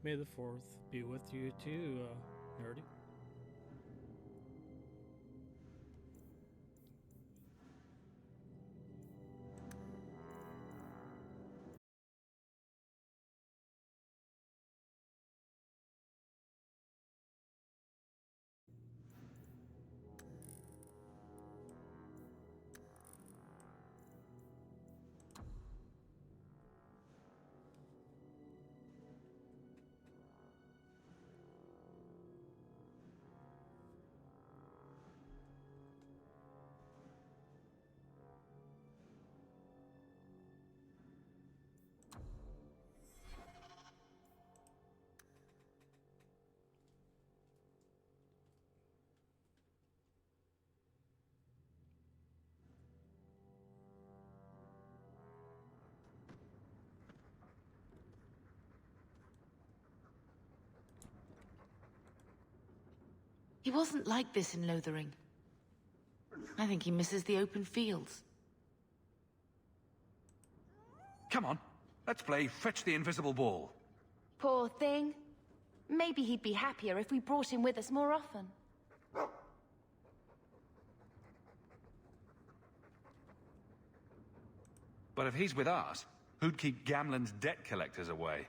May the 4th be with you too, Nerdy. He wasn't like this in Lothering. I think he misses the open fields. Come on, let's play Fetch the Invisible Ball. Poor thing. Maybe he'd be happier if we brought him with us more often. But if he's with us, who'd keep Gamlen's debt collectors away?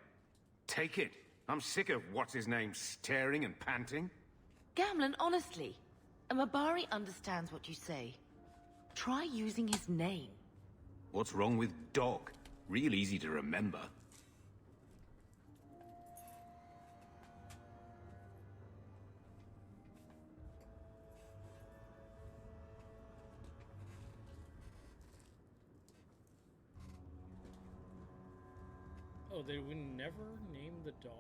Take it. I'm sick of what's-his-name staring and panting. Gamlen, honestly, a Mabari understands what you say. Try using his name. What's wrong with Dog? Real easy to remember. Oh, they would never name the dog?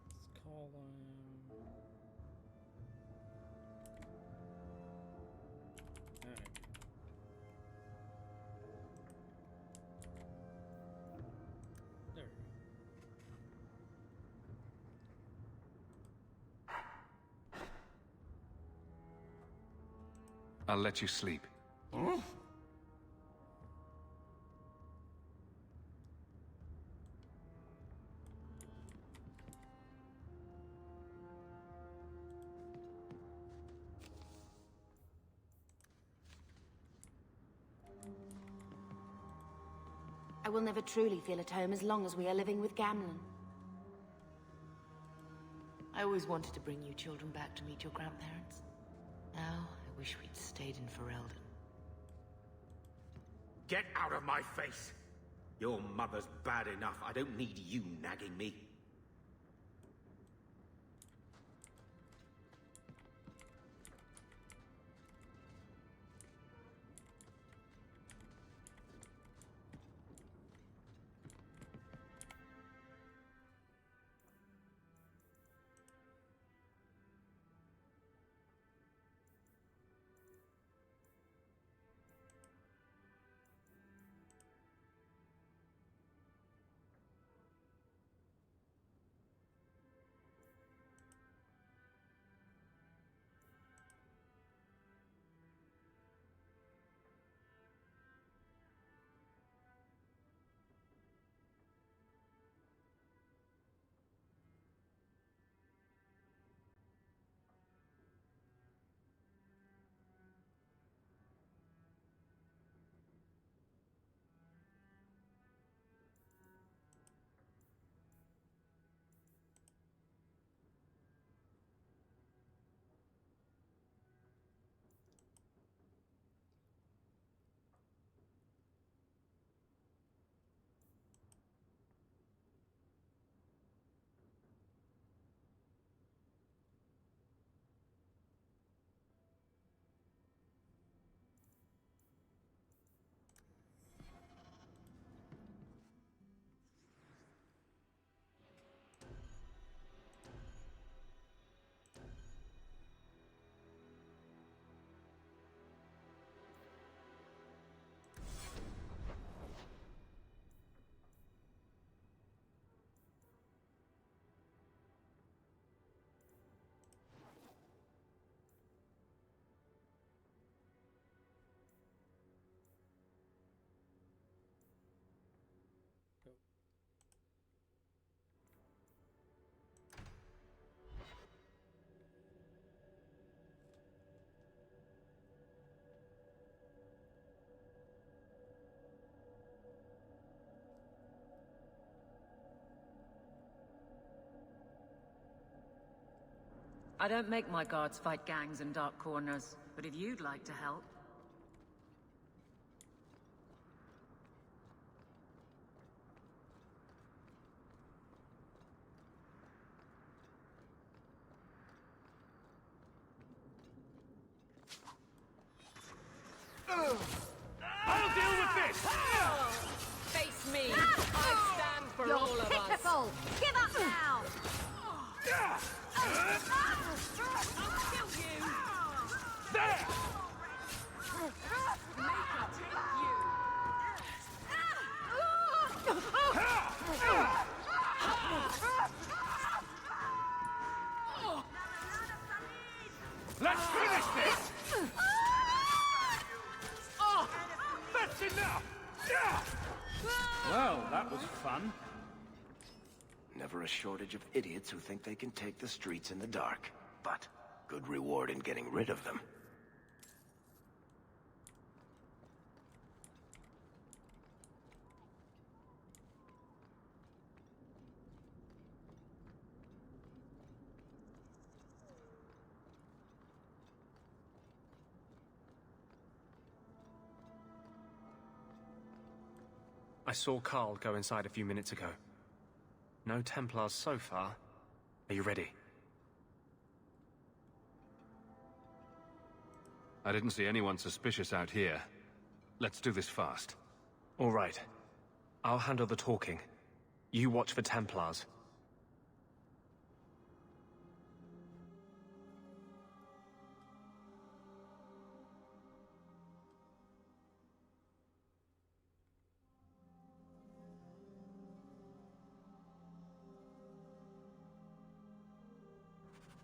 Let's call him... Alright. There we go. I'll let you sleep. Huh? I will never truly feel at home as long as we are living with Gamlen. I always wanted to bring you children back to meet your grandparents. Now, I wish we'd stayed in Ferelden. Get out of my face! Your mother's bad enough. I don't need you nagging me. I don't make my guards fight gangs in dark corners, but if you'd like to help... I'll deal with this! Face me! I stand for all of us! Pitiful! Give up now! There! Let's finish this! That's enough! Well, that was fun. Never a shortage of idiots who think they can take the streets in the dark. But good reward in getting rid of them. I saw Carl go inside a few minutes ago. No Templars so far. Are you ready? I didn't see anyone suspicious out here. Let's do this fast. All right. I'll handle the talking. You watch for Templars.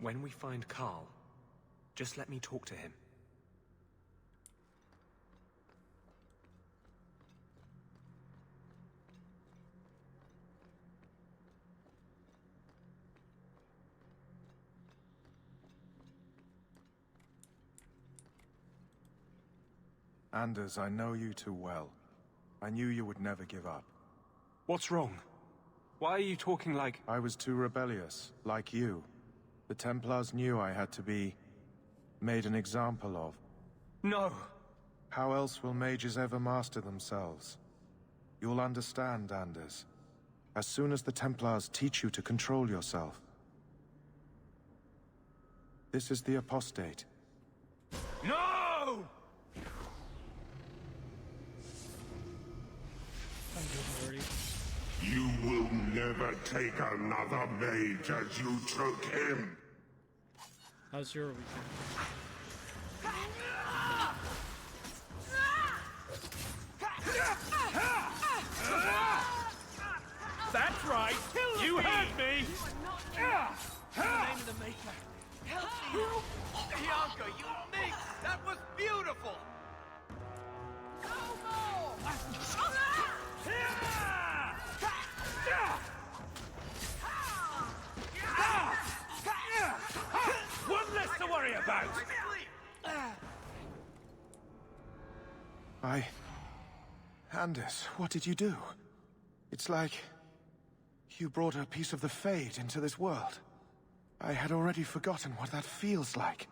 When we find Carl, just let me talk to him. Anders, I know you too well. I knew you would never give up. What's wrong? Why are you talking like... I was too rebellious, like you. The Templars knew I had to be... made an example of. No! How else will mages ever master themselves? You'll understand, Anders. As soon as the Templars teach you to control yourself. This is the apostate. No! I'm good, Morty. You will never take another mage as you took him. How's your weekend? That's right! You heard me! In the name of the Maker, help me! Bianca, you mix! That was beautiful! One less to worry about! Anders, what did you do? It's like... you brought a piece of the Fade into this world. I had already forgotten what that feels like.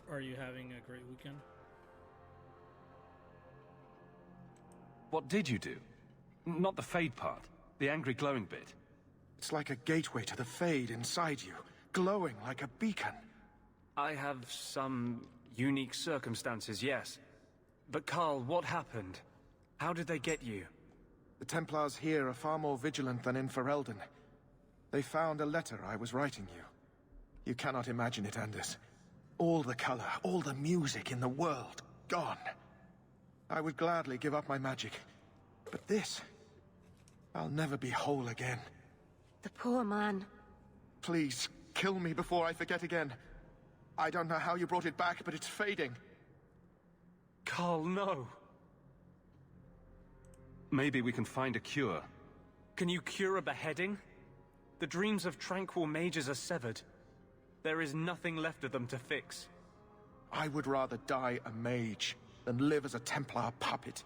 Are you having a great weekend? What did you do? Not the Fade part. The angry glowing bit. It's like a gateway to the Fade inside you, glowing like a beacon. I have some unique circumstances, yes. But Carl, what happened? How did they get you? The Templars here are far more vigilant than in Ferelden. They found a letter I was writing you. You cannot imagine it, Anders. All the color, all the music in the world, gone. I would gladly give up my magic. But this... I'll never be whole again. The poor man. Please, kill me before I forget again. I don't know how you brought it back, but it's fading. Carl, no. Maybe we can find a cure. Can you cure a beheading? The dreams of tranquil mages are severed. There is nothing left of them to fix. I would rather die a mage than live as a Templar puppet.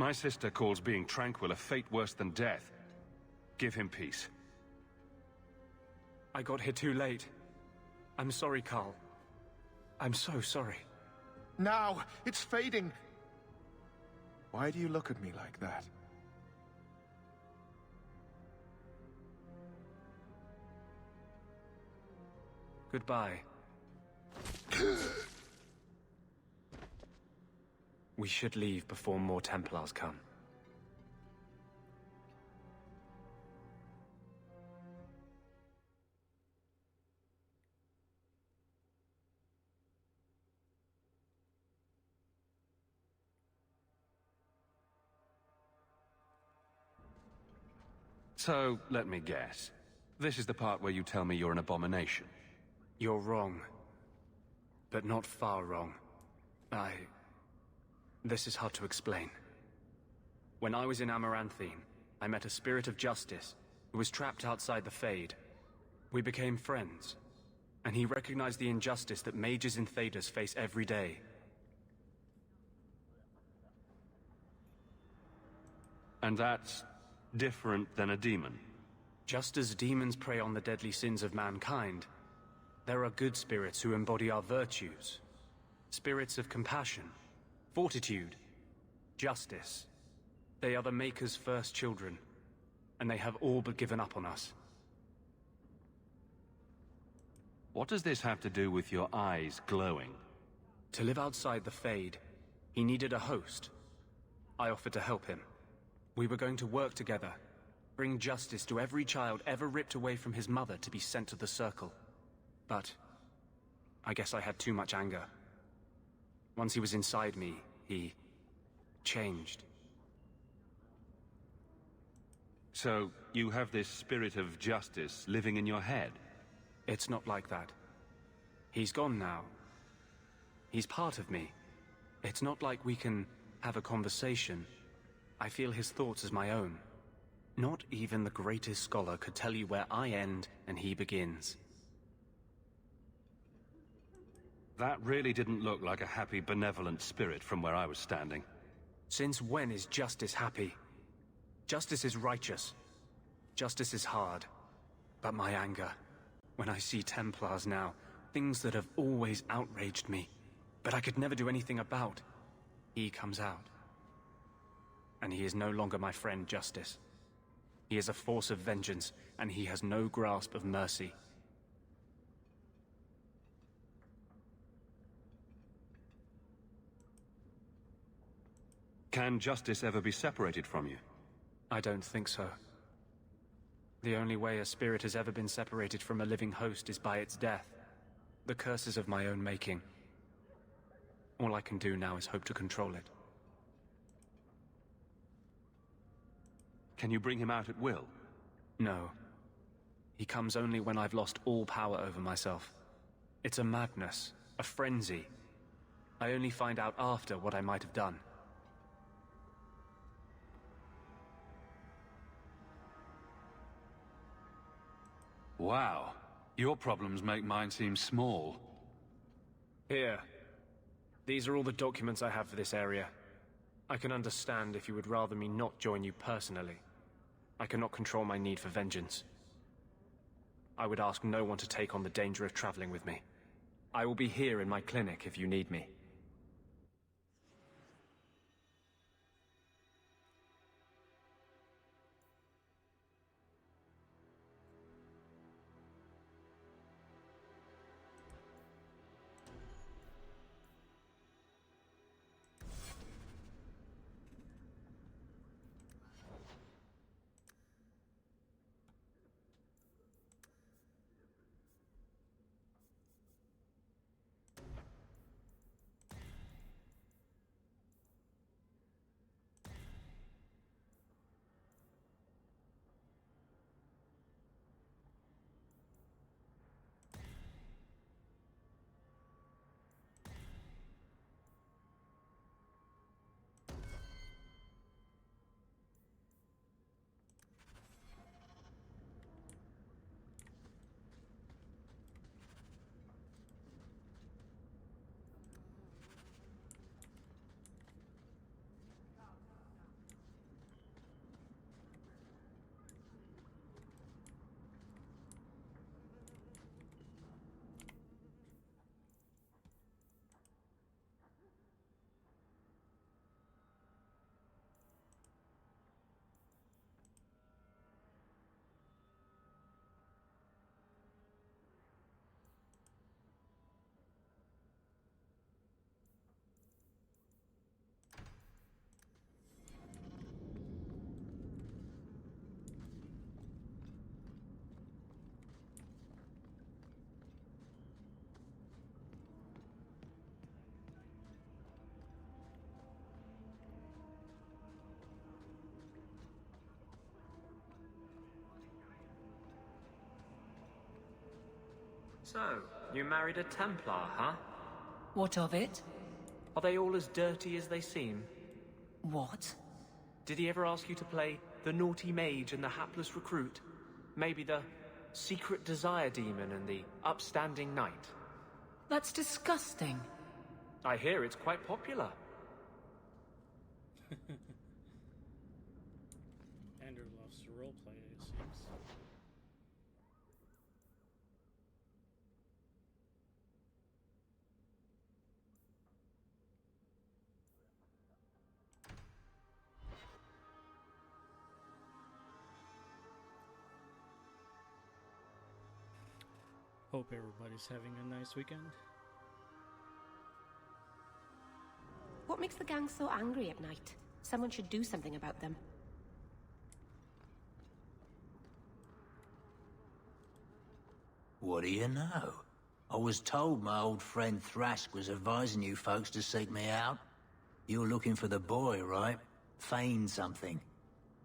My sister calls being tranquil a fate worse than death. Give him peace. I got here too late. I'm sorry, Carl. I'm so sorry. Now! It's fading! Why do you look at me like that? Goodbye. We should leave before more Templars come. So, let me guess. This is the part where you tell me you're an abomination. You're wrong. But not far wrong. This is hard to explain. When I was in Amaranthine, I met a spirit of justice who was trapped outside the Fade. We became friends, and he recognized the injustice that mages in Thedas face every day. And that's different than a demon? Just as demons prey on the deadly sins of mankind, there are good spirits who embody our virtues. Spirits of compassion, fortitude, justice. They are the Maker's first children, and they have all but given up on us. What does this have to do with your eyes glowing? To live outside the Fade, he needed a host. I offered to help him. We were going to work together, bring justice to every child ever ripped away from his mother to be sent to the Circle. But I guess I had too much anger. Once he was inside me, he changed. So, you have this spirit of justice living in your head? It's not like that. He's gone now. He's part of me. It's not like we can have a conversation. I feel his thoughts as my own. Not even the greatest scholar could tell you where I end and he begins. That really didn't look like a happy, benevolent spirit from where I was standing. Since when is justice happy? Justice is righteous. Justice is hard. But my anger, when I see Templars now, things that have always outraged me, but I could never do anything about, he comes out. And he is no longer my friend, Justice. He is a force of vengeance, and he has no grasp of mercy. Can justice ever be separated from you? I don't think so. The only way a spirit has ever been separated from a living host is by its death. The curse is of my own making. All I can do now is hope to control it. Can you bring him out at will? No. He comes only when I've lost all power over myself. It's a madness, a frenzy. I only find out after what I might have done. Wow. Your problems make mine seem small. Here. These are all the documents I have for this area. I can understand if you would rather me not join you personally. I cannot control my need for vengeance. I would ask no one to take on the danger of traveling with me. I will be here in my clinic if you need me. So, you married a Templar, huh? What of it? Are they all as dirty as they seem? What? Did he ever ask you to play the naughty mage and the hapless recruit? Maybe the secret desire demon and the upstanding knight? That's disgusting. I hear it's quite popular. Andrew loves to roleplay, it seems. Hope everybody's having a nice weekend. What makes the gang so angry at night? Someone should do something about them. What do you know? I was told my old friend Thrask was advising you folks to seek me out. You're looking for the boy, right? Feign something.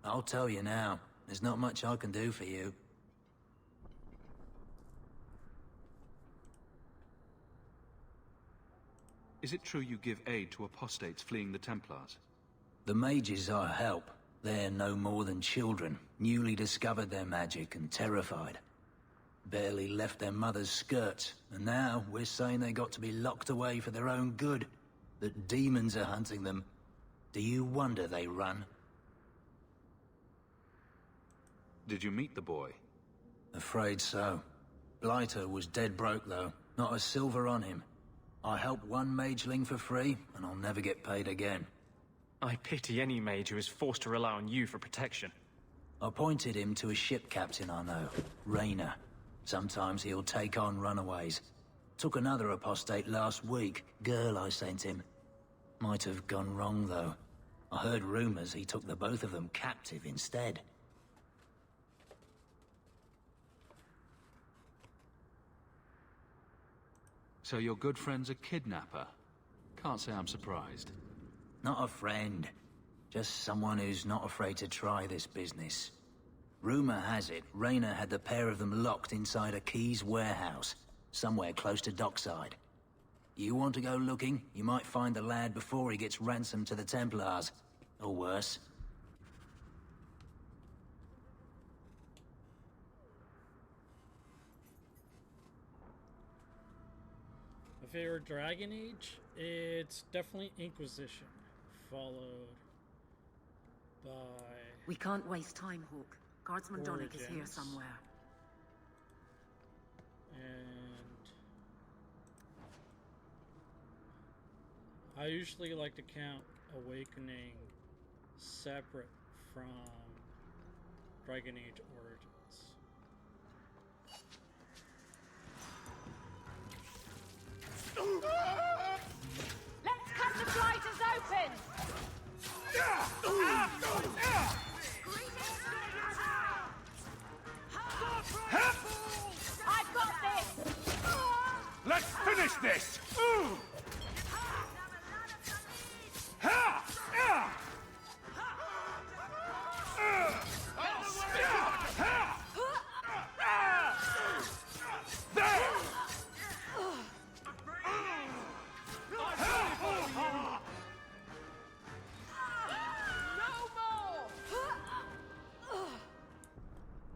I'll tell you now, there's not much I can do for you. Is it true you give aid to apostates fleeing the Templars? The mages I help, they're no more than children, newly discovered their magic and terrified. Barely left their mother's skirts, and now we're saying they got to be locked away for their own good. That demons are hunting them. Do you wonder they run? Did you meet the boy? Afraid so. Blighter was dead broke though, not a silver on him. I helped one mageling for free, and I'll never get paid again. I pity any mage who is forced to rely on you for protection. I pointed him to a ship captain I know, Rayner. Sometimes he'll take on runaways. Took another apostate last week, girl I sent him. Might have gone wrong though. I heard rumors he took the both of them captive instead. So your good friend's a kidnapper? Can't say I'm surprised. Not a friend. Just someone who's not afraid to try this business. Rumor has it, Rayner had the pair of them locked inside a Keys warehouse, somewhere close to dockside. You want to go looking, you might find the lad before he gets ransomed to the Templars. Or worse. My favorite Dragon Age? It's definitely Inquisition, followed by... We can't waste time, Hawke. Guardsman Donnick is here Origins. somewhere. And I usually like to count Awakening separate from Dragon Age Origins. Let's cut the blighters open! I've got this! Let's finish this!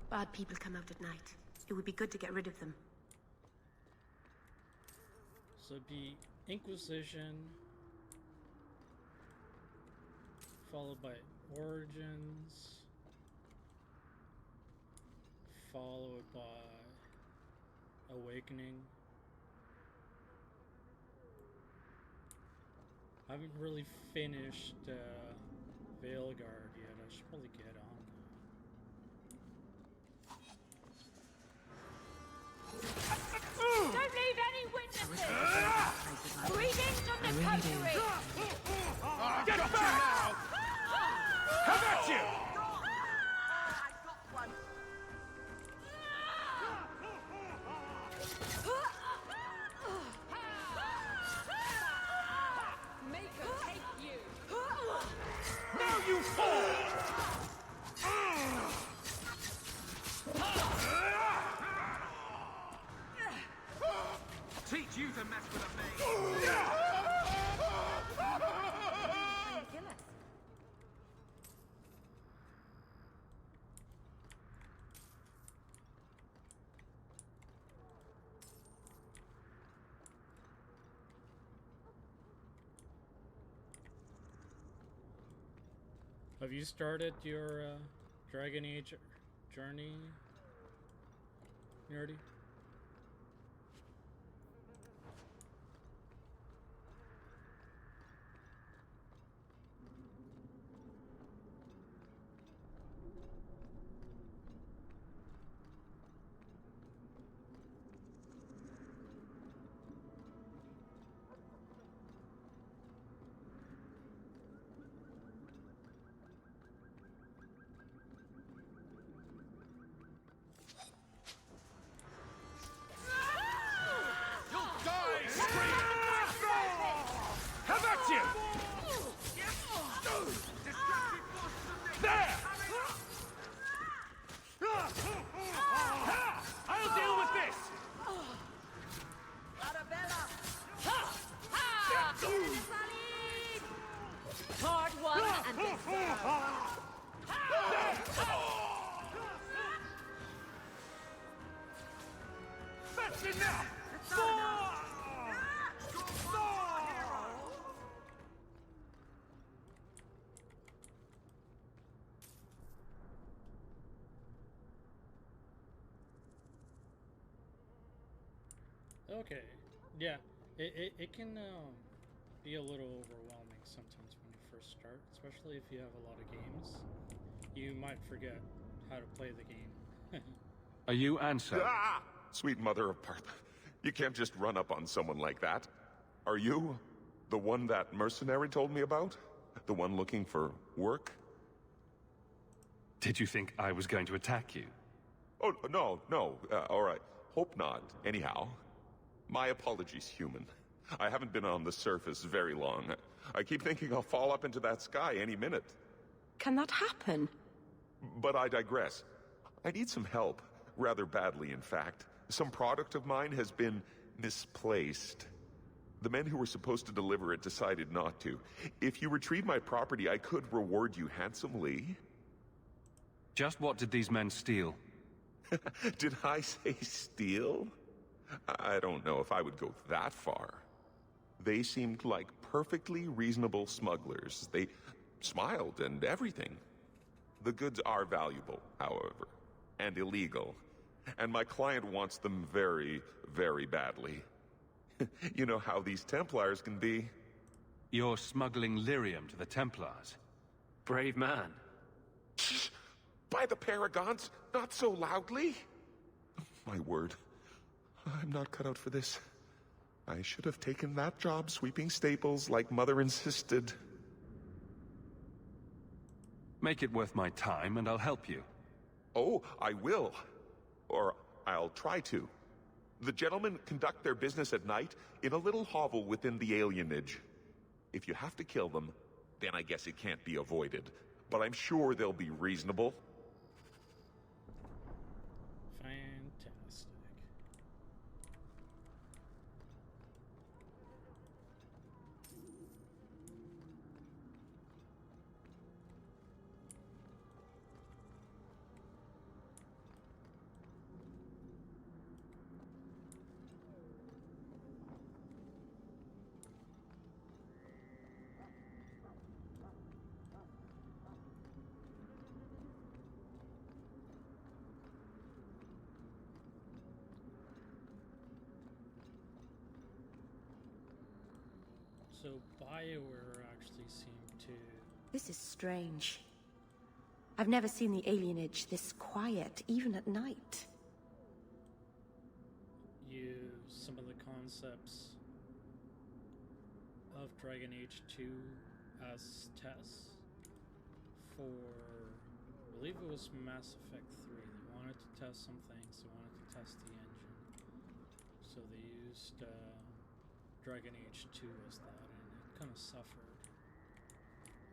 Bad people come out at night. It would be good to get rid of them. So it'd be Inquisition, followed by Origins, followed by Awakening. I haven't really finished Veilguard yet. I should probably get on Don't leave any witnesses! Greetings on the country! Get back! Come at you! Now you fall! to mess with a mage! Kill us. Have you started your Dragon Age journey, Nerdy? Have at you! There! I'll deal with this! Hard one and then That's enough! Okay, yeah, it can be a little overwhelming sometimes when you first start, especially if you have a lot of games. You might forget how to play the game. Are you Ansel? Ah! Sweet mother of Parth. You can't just run up on someone like that. Are you the one that mercenary told me about? The one looking for work? Did you think I was going to attack you? Oh, no. All right. Hope not. Anyhow, my apologies, human. I haven't been on the surface very long. I keep thinking I'll fall up into that sky any minute. Can that happen? But I digress. I need some help. Rather badly, in fact. Some product of mine has been misplaced. The men who were supposed to deliver it decided not to. If you retrieve my property, I could reward you handsomely. Just what did these men steal? Did I say steal? I don't know if I would go that far. They seemed like perfectly reasonable smugglers. They smiled and everything. The goods are valuable, however, and illegal. And my client wants them very, very badly. You know how these Templars can be. You're smuggling lyrium to the Templars. Brave man. Shh! By the Paragons, not so loudly! My word. I'm not cut out for this. I should have taken that job sweeping staples like Mother insisted. Make it worth my time and I'll help you. Oh, I will. Or I'll try to. The gentlemen conduct their business at night in a little hovel within the alienage. If you have to kill them, then I guess it can't be avoided. But I'm sure they'll be reasonable. Fantastic. So BioWare actually seemed to... This is strange. I've never seen the alienage this quiet, even at night. use some of the concepts of Dragon Age 2 as tests for, I believe it was Mass Effect 3. They wanted to test some things, they wanted to test the engine. So they used Dragon Age 2 as that, and it kind of suffered.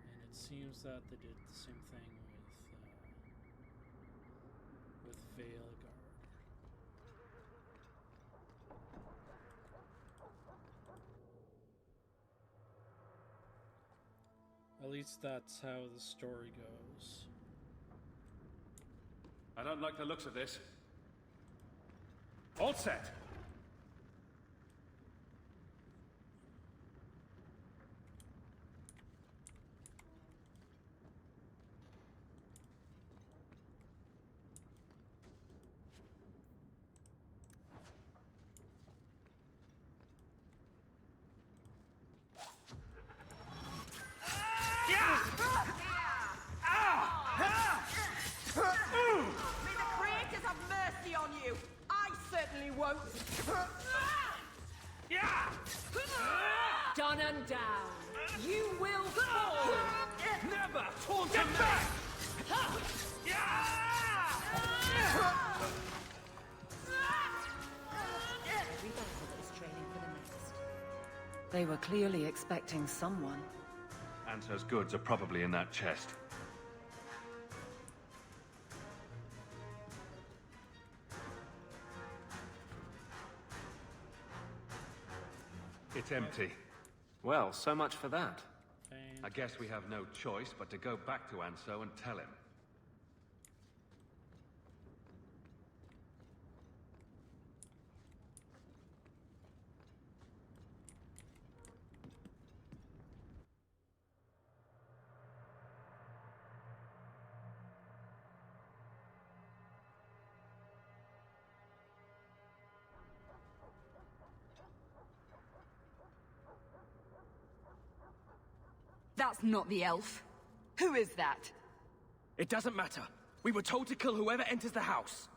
And it seems that they did the same thing with Veilguard. At least that's how the story goes. I don't like the looks of this. All set! May the creators have mercy on you! I certainly won't! Done and down! You will fall! Never! Taunting me! They were clearly expecting someone. Anso's goods are probably in that chest. It's empty. Well, so much for that. I guess we have no choice but to go back to Anso and tell him. That's not the elf. Who is that? It doesn't matter. We were told to kill whoever enters the house.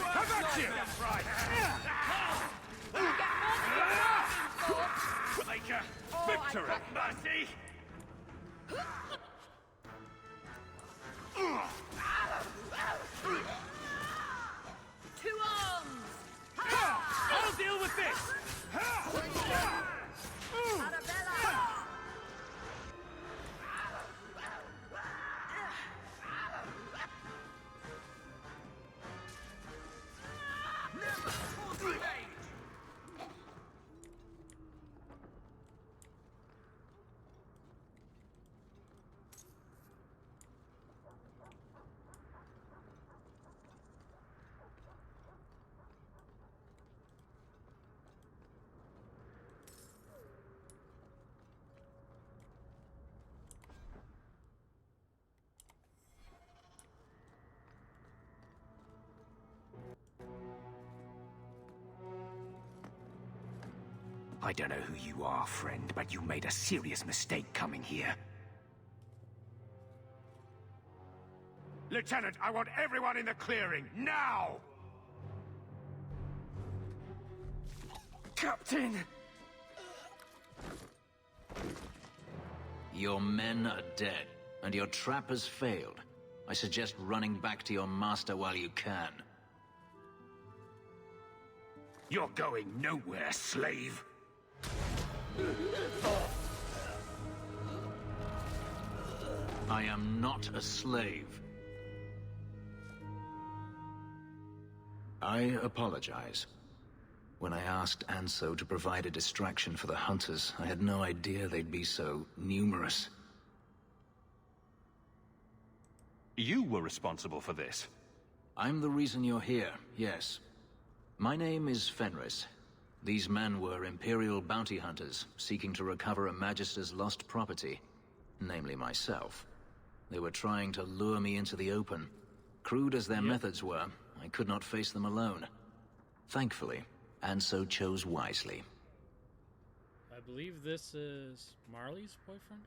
How about you? Maker, victory! Mercy! Two arms! I'll deal with this! I don't know who you are, friend, but you made a serious mistake coming here. Lieutenant, I want everyone in the clearing, now! Captain! Your men are dead, and your trap has failed. I suggest running back to your master while you can. You're going nowhere, slave! I am not a slave. I apologize. When I asked Anso to provide a distraction for the hunters, I had no idea they'd be so numerous. You were responsible for this. I'm the reason you're here, yes. My name is Fenris. These men were Imperial bounty hunters, seeking to recover a Magister's lost property, namely myself. They were trying to lure me into the open. Crude as their methods were, I could not face them alone. Thankfully, Anso chose wisely. I believe this is Marley's boyfriend?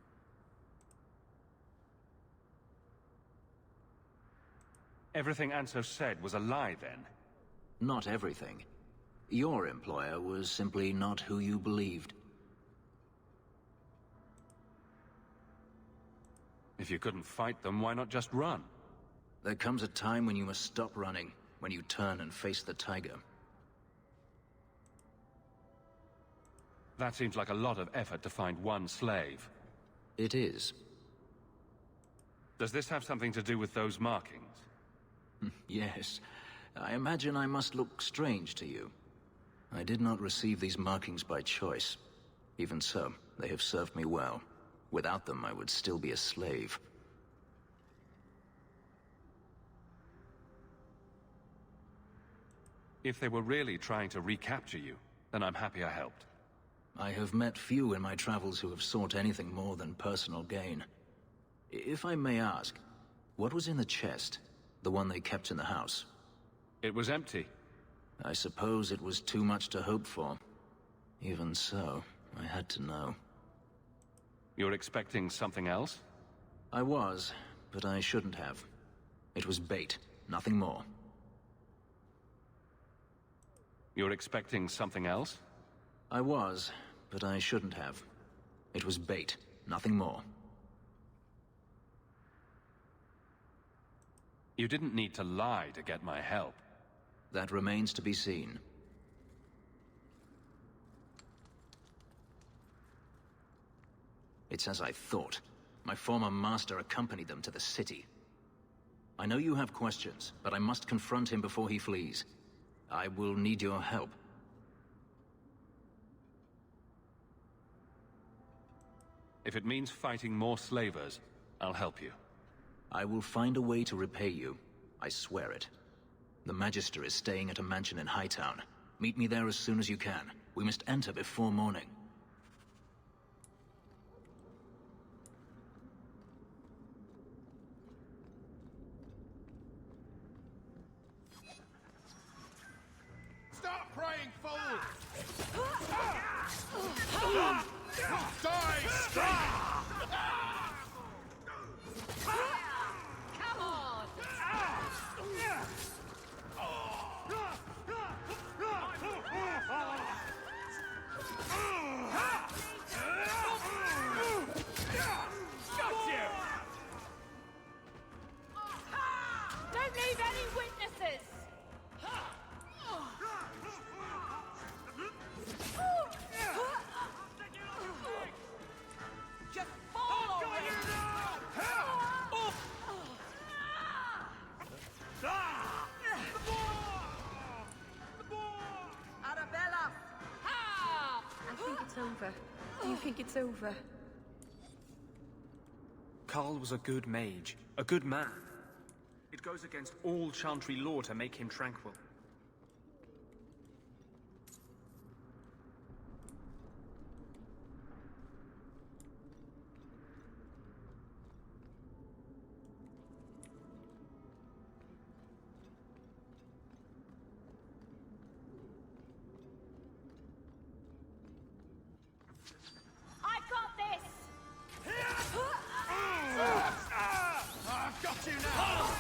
Everything Anso said was a lie, then? Not everything. Your employer was simply not who you believed. If you couldn't fight them, why not just run? There comes a time when you must stop running, when you turn and face the tiger. That seems like a lot of effort to find one slave. It is. Does this have something to do with those markings? Yes. I imagine I must look strange to you. I did not receive these markings by choice. Even so, they have served me well. Without them, I would still be a slave. If they were really trying to recapture you, then I'm happy I helped. I have met few in my travels who have sought anything more than personal gain. If I may ask, what was in the chest? The one they kept in the house? It was empty. I suppose it was too much to hope for. Even so, I had to know. You're expecting something else? I was, but I shouldn't have. It was bait, nothing more. You're expecting something else? I was, but I shouldn't have. It was bait, nothing more. You didn't need to lie to get my help. That remains to be seen. It's as I thought. My former master accompanied them to the city. I know you have questions, but I must confront him before he flees. I will need your help. If it means fighting more slavers, I'll help you. I will find a way to repay you. I swear it. The Magister is staying at a mansion in Hightown. Meet me there as soon as you can. We must enter before morning. Stop praying, fool! Die! Stop! Come on! Don't leave any witnesses! Just fall already! Arabella! I think it's over. Do you think it's over? Carl was a good mage, a good man. It goes against all Chantry law to make him tranquil. I've got this! I've got you now!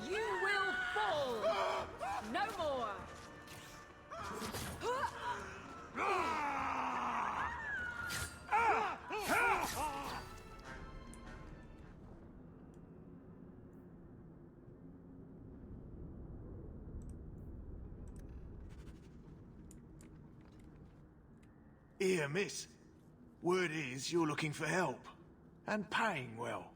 You will fall! No more! Here, miss. Word is you're looking for help. And paying well.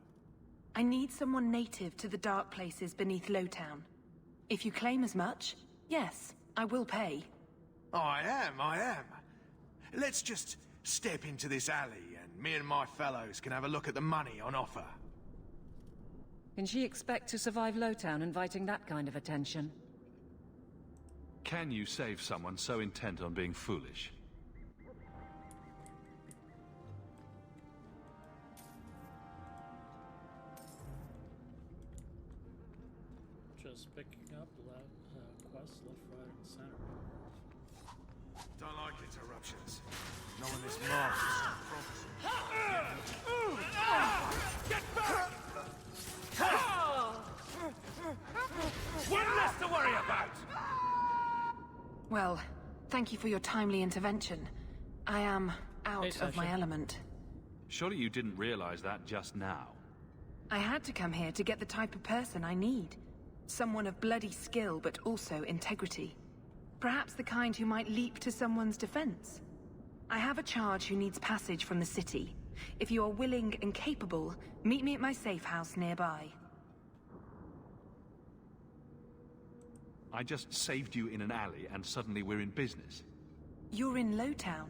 I need someone native to the dark places beneath Lowtown. If you claim as much, yes, I will pay. I am. Let's just step into this alley and me and my fellows can have a look at the money on offer. Can she expect to survive Lowtown inviting that kind of attention? Can you save someone so intent on being foolish? Just picking up quests left, right, and center. Don't like interruptions. Knowing this mark is so promising. Get back! One less to worry about! Well, Thank you for your timely intervention. I am out of my element. Surely you didn't realize that just now. I had to come here to get the type of person I need. Someone of bloody skill, but also integrity. Perhaps the kind who might leap to someone's defense. I have a charge who needs passage from the city. If you are willing and capable, meet me at my safe house nearby. I just saved you in an alley and suddenly we're in business. You're in Lowtown.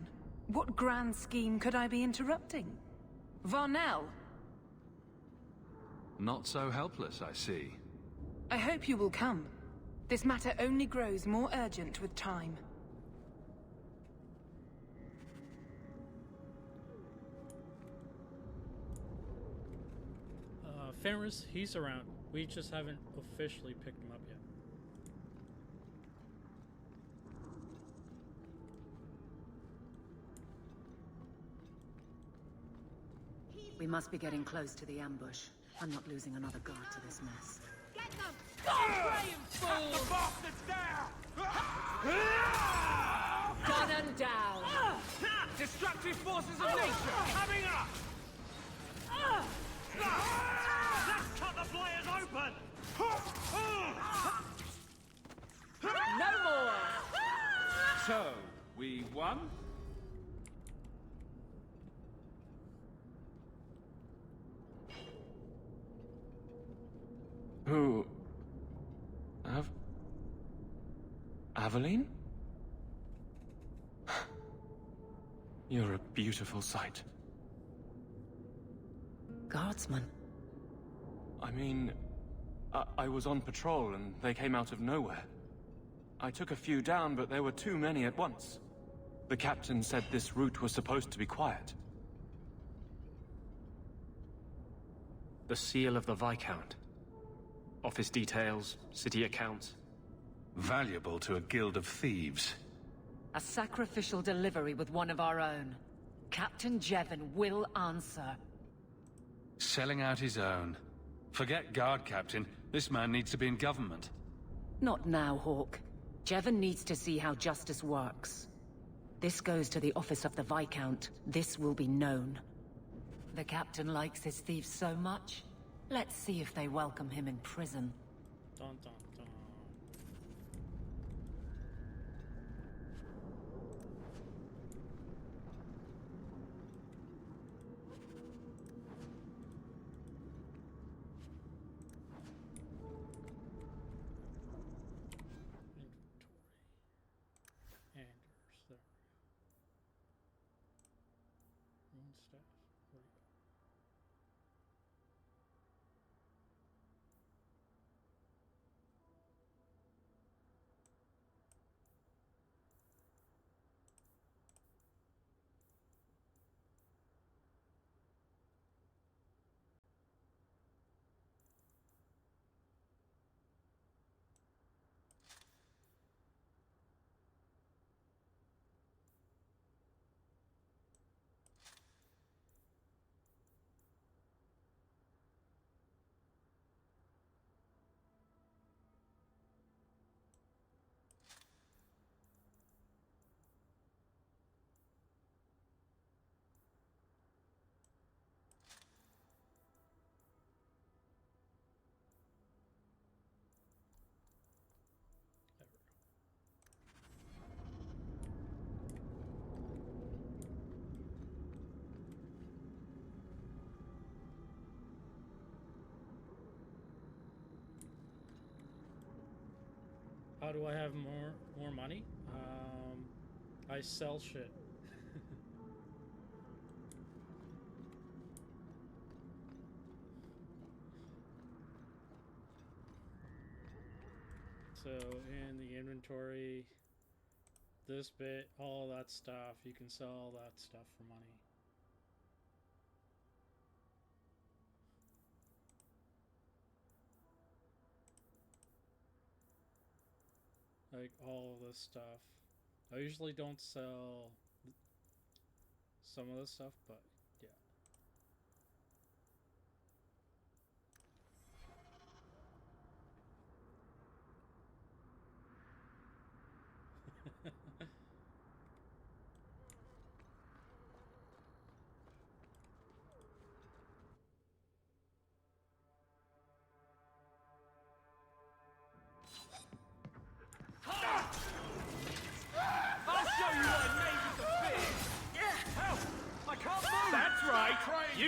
What grand scheme could I be interrupting? Varnell! Not so helpless, I see. I hope you will come. This matter only grows more urgent with time. Fenris, he's around. We just haven't officially picked him up yet. We must be getting close to the ambush. I'm not losing another guard to this mess. Get them! Graham, fool! The bastards down! Gun and down! Destructive forces of nature coming up! Let's cut the players open! No more! So, we won? Who... Aveline? You're a beautiful sight. Guardsman. I mean... I was on patrol and they came out of nowhere. I took a few down, but there were too many at once. The captain said this route was supposed to be quiet. The seal of the Viscount. Office details, city accounts. Valuable to a guild of thieves. A sacrificial delivery with one of our own. Captain Jevon will answer. Selling out his own. Forget guard captain. This man needs to be in government. Not now, Hawke. Jevon needs to see how justice works. This goes to the office of the Viscount. This will be known. The captain likes his thieves so much. Let's see if they welcome him in prison. Dun, dun, dun. Inventory. Anders, there. Rune staff. Where do you go? How do I have more money? I sell shit. So in the inventory, this bit, all that stuff, you can sell all that stuff for money. Like all of this stuff. I usually don't sell some of this stuff, but yeah.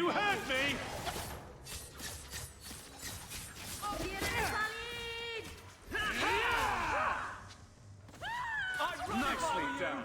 You heard me! Nicely done.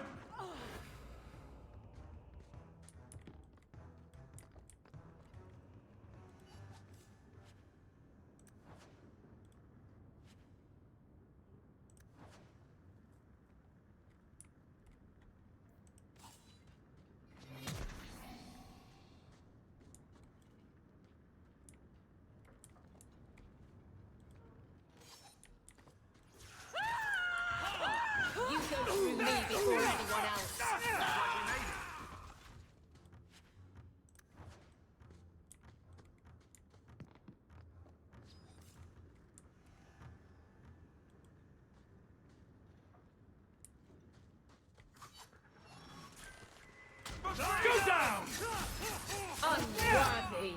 You go through me before anyone else. Go down! Unworthy.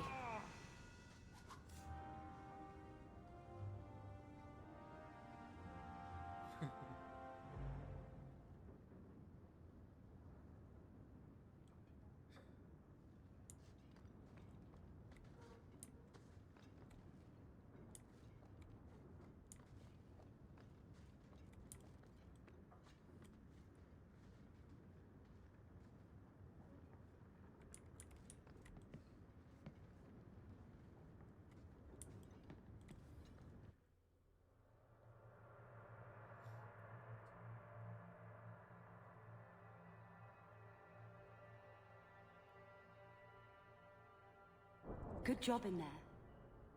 Good job in there.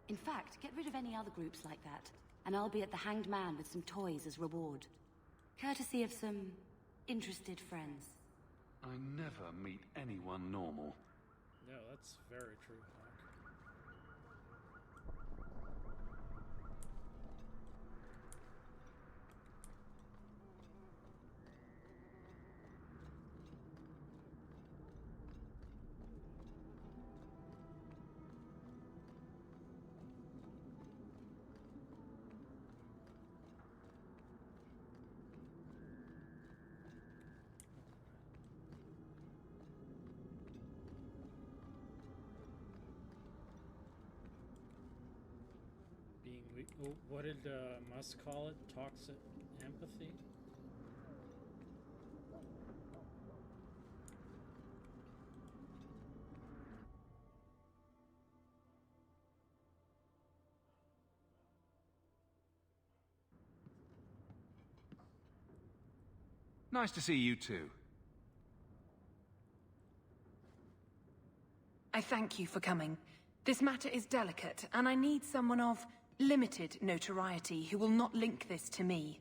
In fact, get rid of any other groups like that, and I'll be at the Hanged Man with some toys as reward. Courtesy of some interested friends. I never meet anyone normal. No, that's very true, Hawke. Being weak. What did Musk call it? Toxic empathy? Nice to see you too. I thank you for coming. This matter is delicate, and I need someone of limited notoriety who will not link this to me.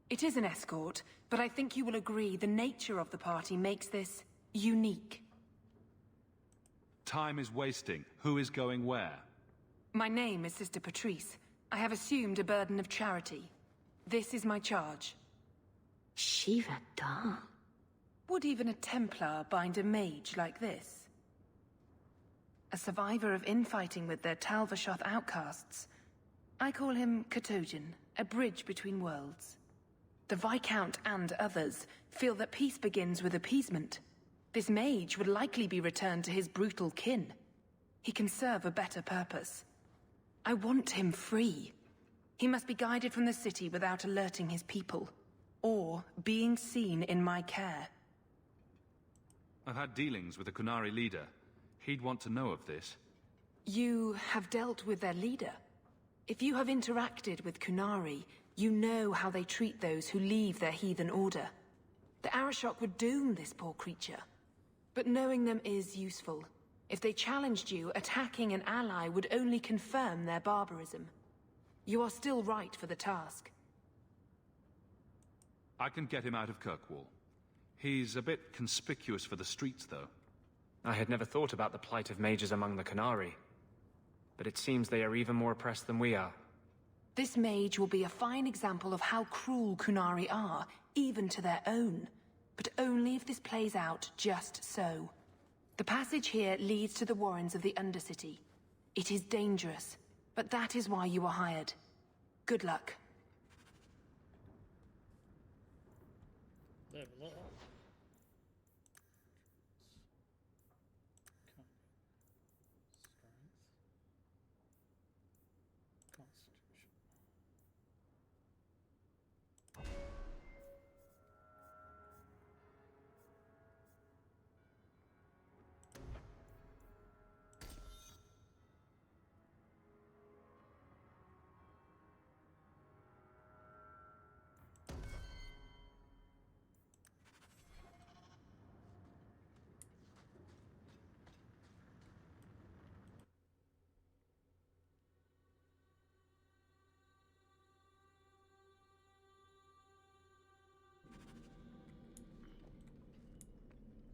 It is an escort, but I think you will agree the nature of the party makes this unique. Time is wasting. Who is going where? My name is Sister Patrice. I have assumed a burden of charity. This is my charge. Shiva Da. Would even a Templar bind a mage like this? A survivor of infighting with their Talvashoth outcasts. I call him Katojan, a bridge between worlds. The Viscount and others feel that peace begins with appeasement. This mage would likely be returned to his brutal kin. He can serve a better purpose. I want him free. He must be guided from the city without alerting his people, or being seen in my care. I've had dealings with the Kunari leader. He'd want to know of this. You have dealt with their leader? If you have interacted with Kunari, you know how they treat those who leave their heathen order. The Arashok would doom this poor creature. But knowing them is useful. If they challenged you, attacking an ally would only confirm their barbarism. You are still right for the task. I can get him out of Kirkwall. He's a bit conspicuous for the streets, though. I had never thought about the plight of mages among the Kunari. But it seems they are even more oppressed than we are. This mage will be a fine example of how cruel Kunari are, even to their own. But only if this plays out just so. The passage here leads to the warrens of the Undercity. It is dangerous, but that is why you were hired. Good luck. Level up.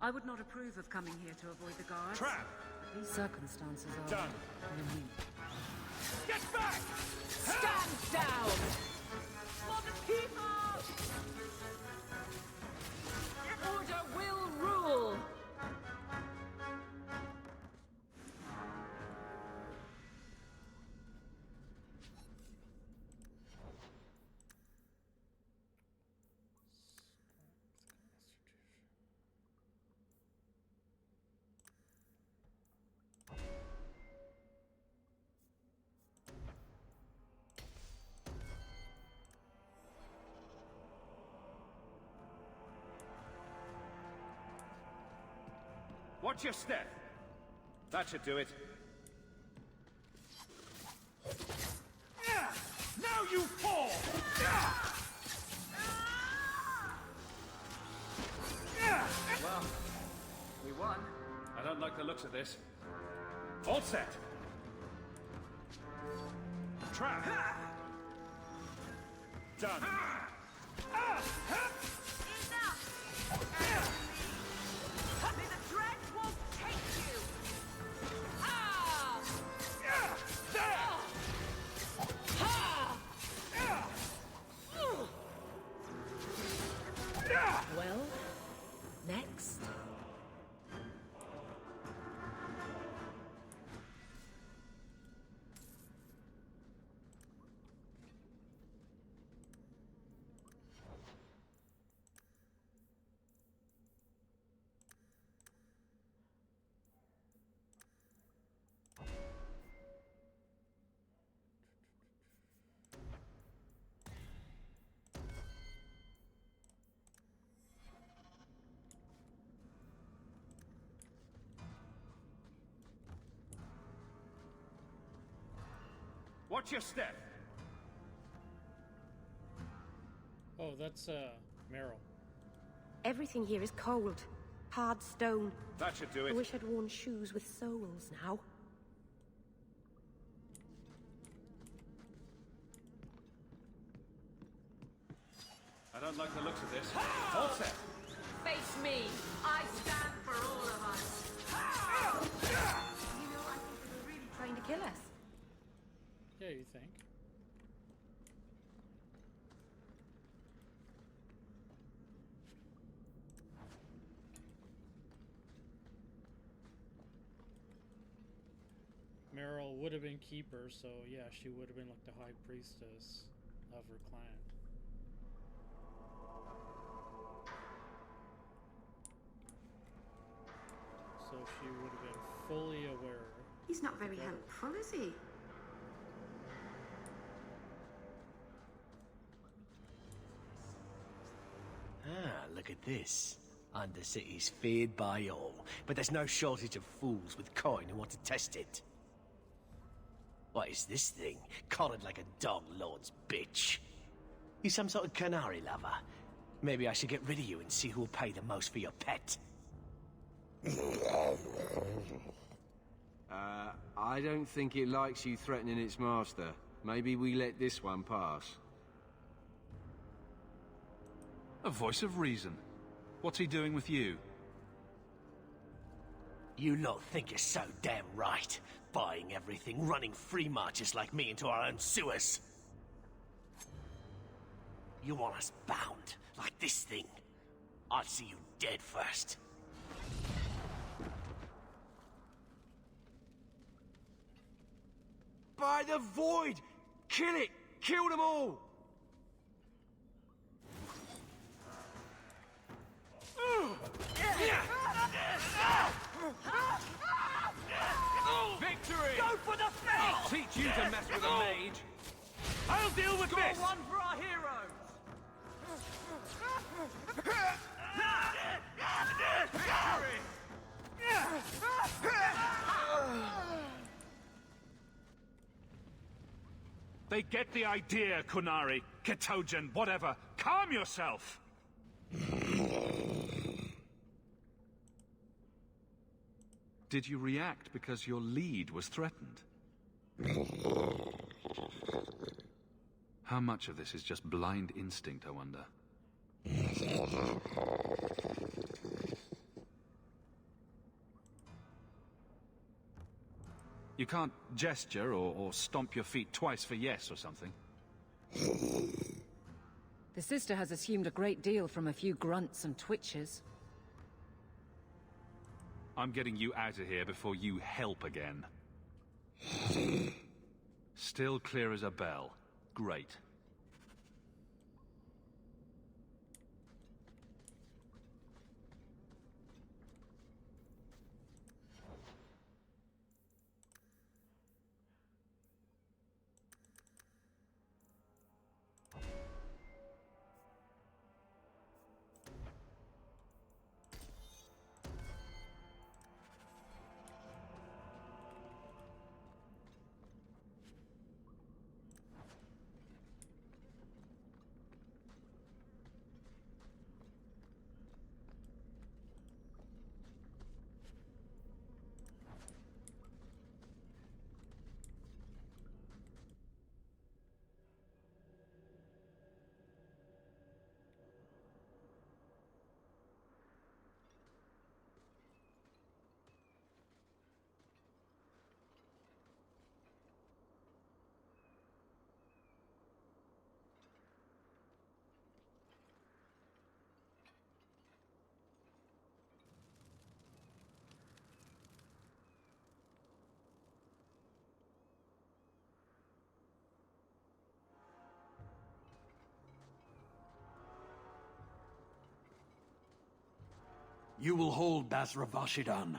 I would not approve of coming here to avoid the guards. Trap! These circumstances are Done. unique. Get back! Stand down! For the people! Order will rule! Watch your step. That should do it. Now you fall! Well, we won. I don't like the looks of this. All set. Trap. Done. May the dread won't take you! Well, next. Watch your step. Oh, that's Meryl. Everything here is cold. Hard stone. That should do I it. wish I'd worn shoes with soles now. I don't like the looks of this. All set. Face me! I stand for all of us! You know, I think they were really trying to kill us. Yeah, you think? Meryl would have been keeper, so yeah, she would have been like the high priestess of her clan. So she would have been fully aware. He's not very helpful, is he? Ah, look at this. Undercity's feared by all, but there's no shortage of fools with coin who want to test it. What is this thing? Collared like a dog lord's bitch. You some sort of canary lover? Maybe I should get rid of you and see who'll pay the most for your pet. I don't think it likes you threatening its master. Maybe we let this one pass. A voice of reason. What's he doing with you? You lot think you're so damn right. Buying everything, running free marches like me into our own sewers. You want us bound, like this thing? I'd see you dead first. By the void! Kill it! Kill them all! Victory! Go for the face! Teach you to mess with a mage. I'll deal with Score this! one for our heroes! They get the idea, Kunari, Ketogen, whatever. Calm yourself! Did you react because your lead was threatened? How much of this is just blind instinct, I wonder? You can't gesture or stomp your feet twice for yes or something. The sister has assumed a great deal from a few grunts and twitches. I'm getting you out of here before you help again. Still clear as a bell. Great. You will hold Basra Vashidan.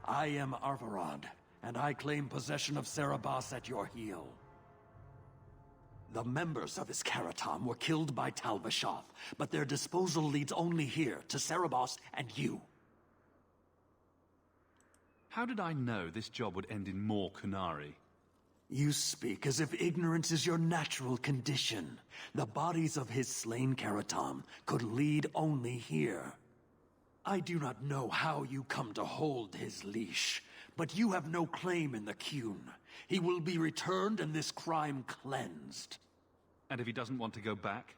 I am Arvarad, and I claim possession of Serabas at your heel. The members of his Karatam were killed by Tal Vashath, but their disposal leads only here, to Serabas and you. How did I know this job would end in more Kunari? You speak as if ignorance is your natural condition. The bodies of his slain Karatam could lead only here. I do not know how you come to hold his leash, but you have no claim in the Qun. He will be returned and this crime cleansed. And if he doesn't want to go back?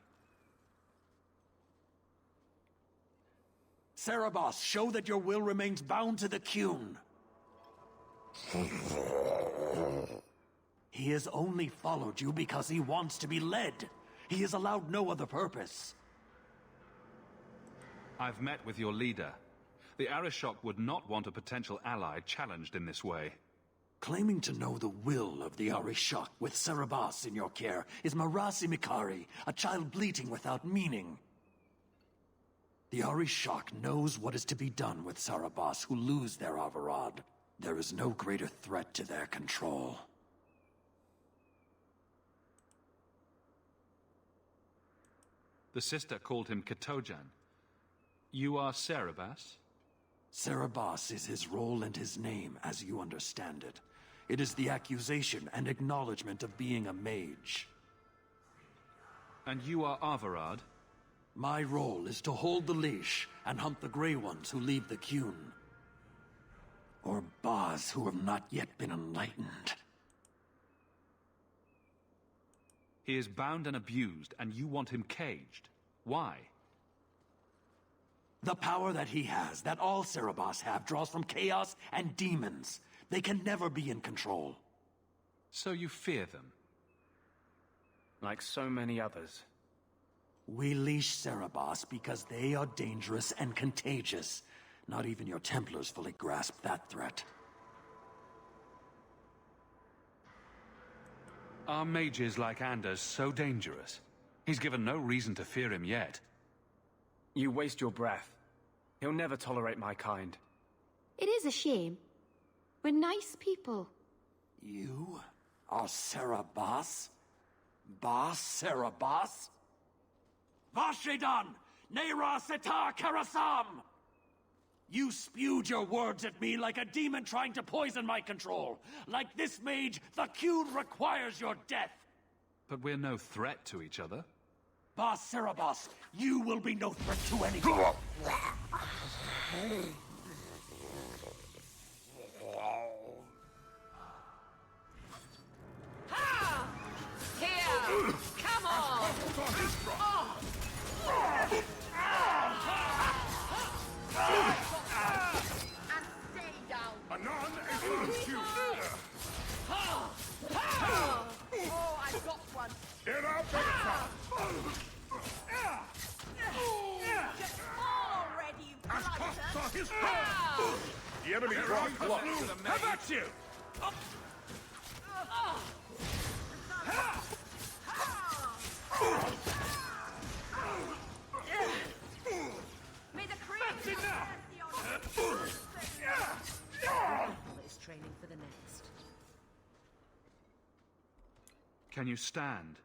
Serabas, show that your will remains bound to the Qun. He has only followed you because he wants to be led. He has allowed no other purpose. I've met with your leader. The Arishok would not want a potential ally challenged in this way. Claiming to know the will of the Arishok with Serabas in your care is Marasi Mikari, a child bleating without meaning. The Arishok knows what is to be done with Serabas who lose their Avarad. There is no greater threat to their control. The sister called him Katojan. You are Serabas? Serabas is his role and his name, as you understand it. It is the accusation and acknowledgement of being a mage. And you are Avarad? My role is to hold the leash and hunt the Grey Ones who leave the Qun. Or Baz who have not yet been enlightened. He is bound and abused, and you want him caged. Why? The power that he has, that all Serabas have, draws from chaos and demons. They can never be in control. So you fear them? Like so many others. We leash Serabas because they are dangerous and contagious. Not even your Templars fully grasp that threat. Are mages like Anders so dangerous? He's given no reason to fear him yet. You waste your breath. He'll never tolerate my kind. It is a shame. We're nice people. You are Serabas? Bas Serabas? Vashidan! Neira Setar Karasam! You spewed your words at me like a demon trying to poison my control. Like this mage, the Qun requires your death. But we're no threat to each other. Bas Serabas, you will be no threat to anyone. Ha! Here! Come on! And stay down! Anon is you! The enemy brought blood. How about you? May the creators That's enough! Is training for the next. Can you stand?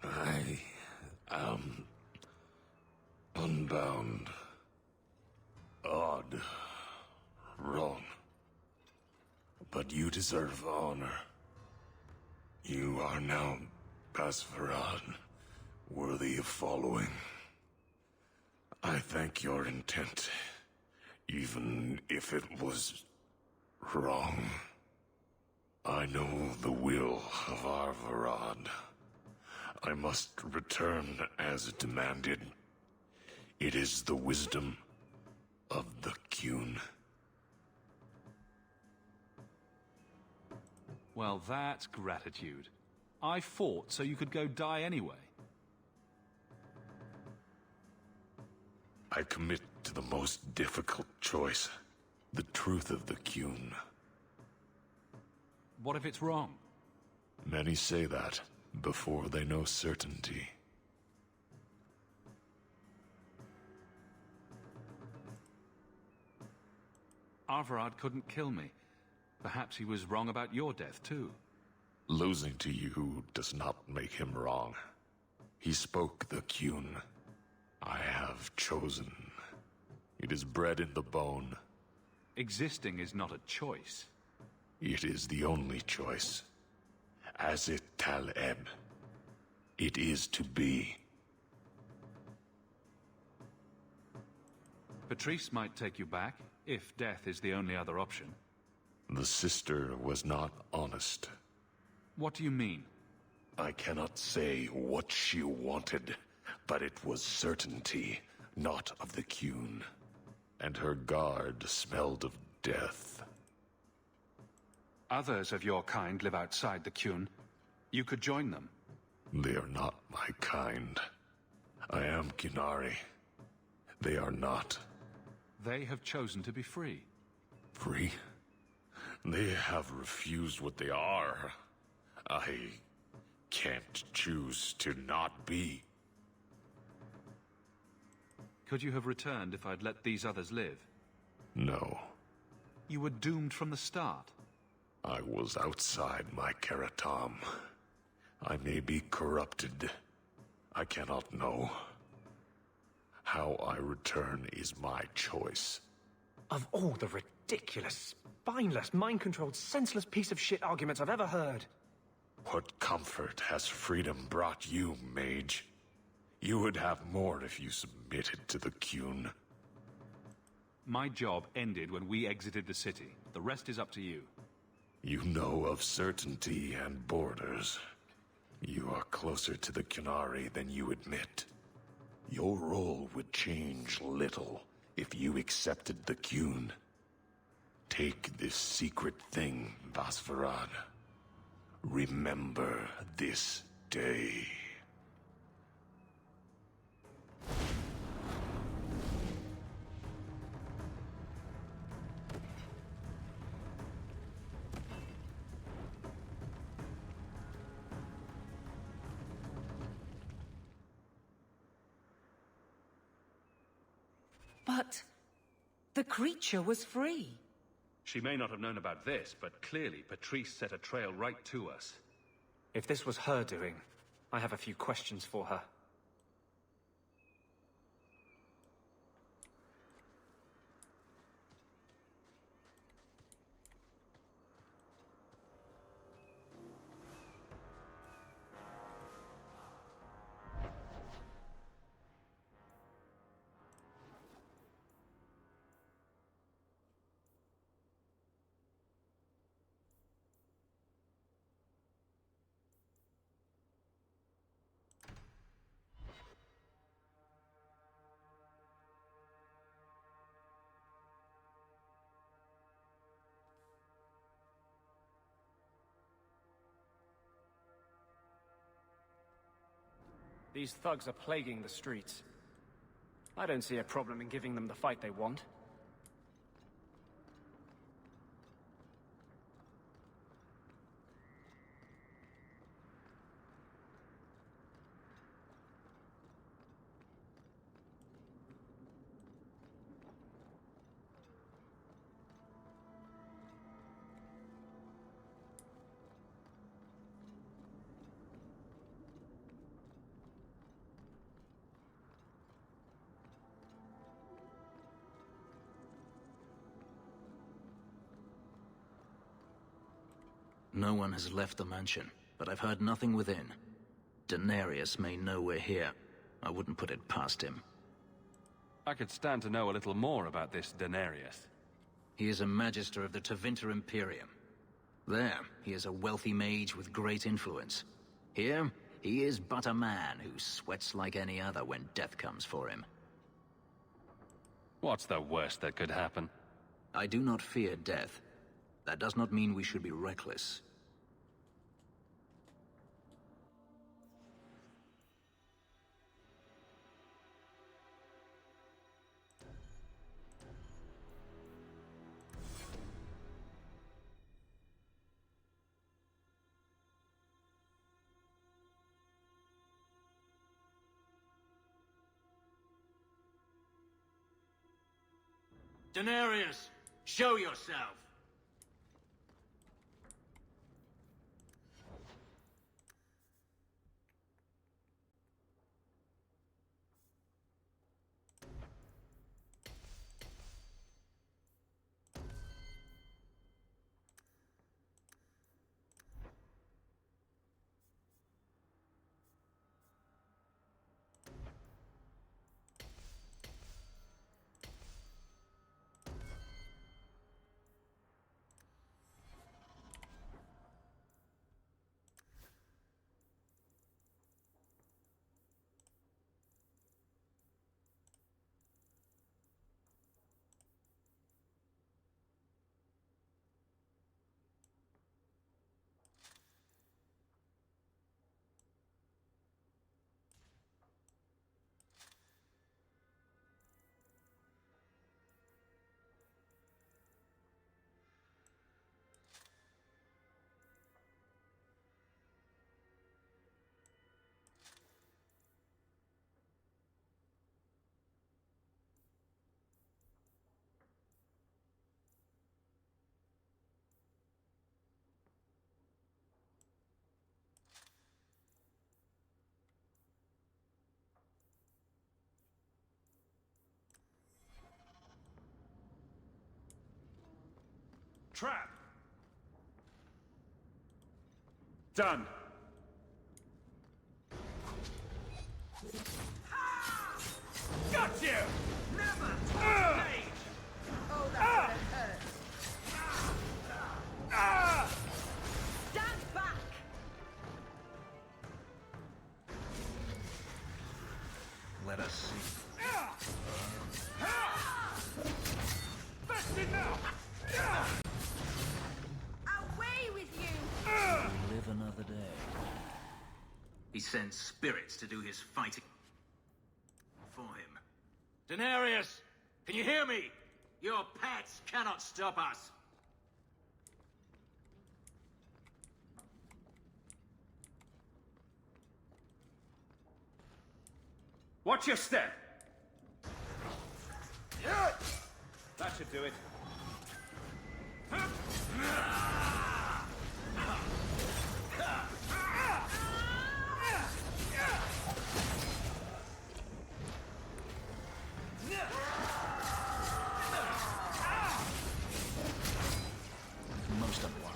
I am unbound. Odd. Wrong. But you deserve honor. You are now Basvarad, worthy of following. I thank your intent, even if it was wrong. I know the will of Arvarad. I must return as demanded. It is the wisdom of the Qun. Well, that's gratitude. I fought so you could go die anyway. I commit to the most difficult choice. The truth of the Qun. What if it's wrong? Many say that before they know certainty. Arvarad couldn't kill me. Perhaps he was wrong about your death, too. Losing to you does not make him wrong. He spoke the Qun. I have chosen. It is bred in the bone. Existing is not a choice. It is the only choice. As it Taleb. It is to be. Patrice might take you back, if death is the only other option. The sister was not honest. What do you mean? I cannot say what she wanted, but it was certainty, not of the Qun. And her guard smelled of death. Others of your kind live outside the Qun. You could join them. They are not my kind. I am Qunari. They are not. They have chosen to be free. Free? They have refused what they are. I can't choose to not be. Could you have returned if I'd let these others live? No. You were doomed from the start. I was outside my Keratam. I may be corrupted. I cannot know. How I return is my choice. Of all the ridiculous, spineless, mind-controlled, senseless piece of shit arguments I've ever heard. What comfort has freedom brought you, mage? You would have more if you submitted to the Qun. My job ended when we exited the city. The rest is up to you. You know of certainty and borders. You are closer to the Qunari than you admit. Your role would change little if you accepted the Qun. Take this secret thing, Basvarad. Remember this day. But the creature was free. She may not have known about this, but clearly Patrice set a trail right to us. If this was her doing, I have a few questions for her. These thugs are plaguing the streets. I don't see a problem in giving them the fight they want. No one has left the mansion, but I've heard nothing within. Daenerys may know we're here. I wouldn't put it past him. I could stand to know a little more about this Daenerys. He is a magister of the Tevinter Imperium. There, he is a wealthy mage with great influence. Here, he is but a man who sweats like any other when death comes for him. What's the worst that could happen? I do not fear death. That does not mean we should be reckless. Daenerys, show yourself! Trap! Done! Got you! Never mage! Oh, that hurt. Stand back! Let us see. That's enough! Away with you! We'll live another day. He sends spirits to do his fighting for him. Daenerys! Can you hear me? Your pets cannot stop us! Watch your step! That should do it. Most unwise.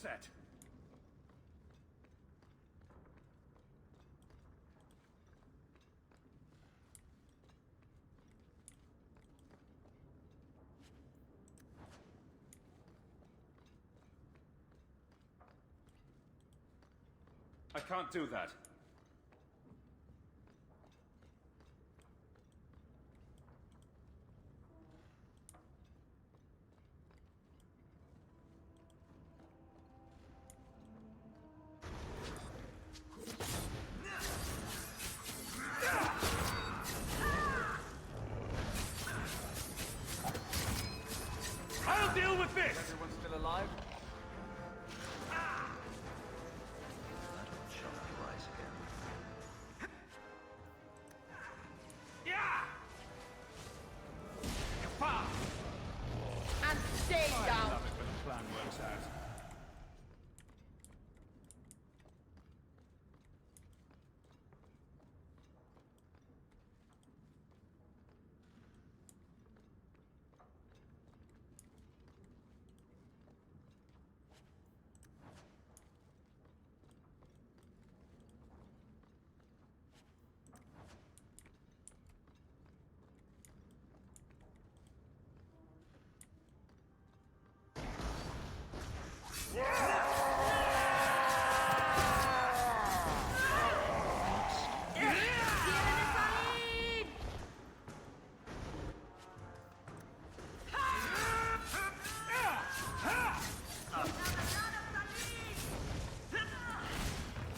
set. I can't do that. I'll deal with this! Is everyone still alive? And stay I down. love it when the plan works out.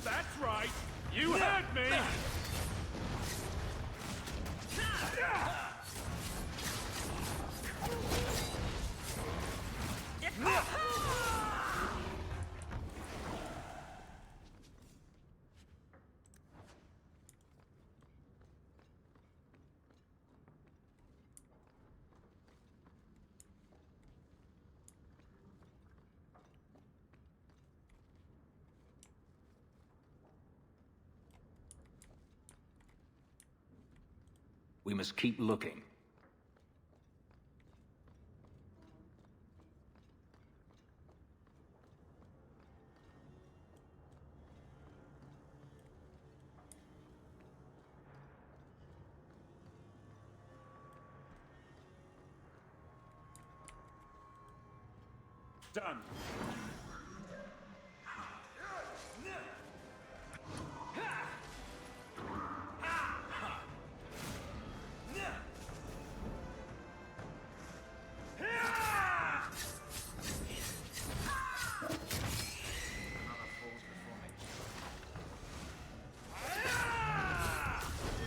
That's right! You heard me! We must keep looking. Done.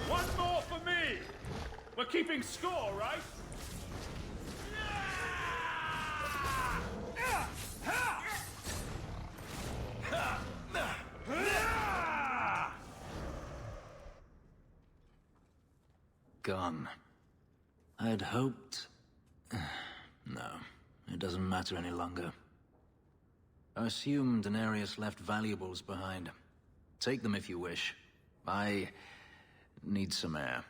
One more for me! We're keeping score, right? Gone. I'd hoped... No, it doesn't matter any longer. I assume Daenerys left valuables behind. Take them if you wish. I need some air.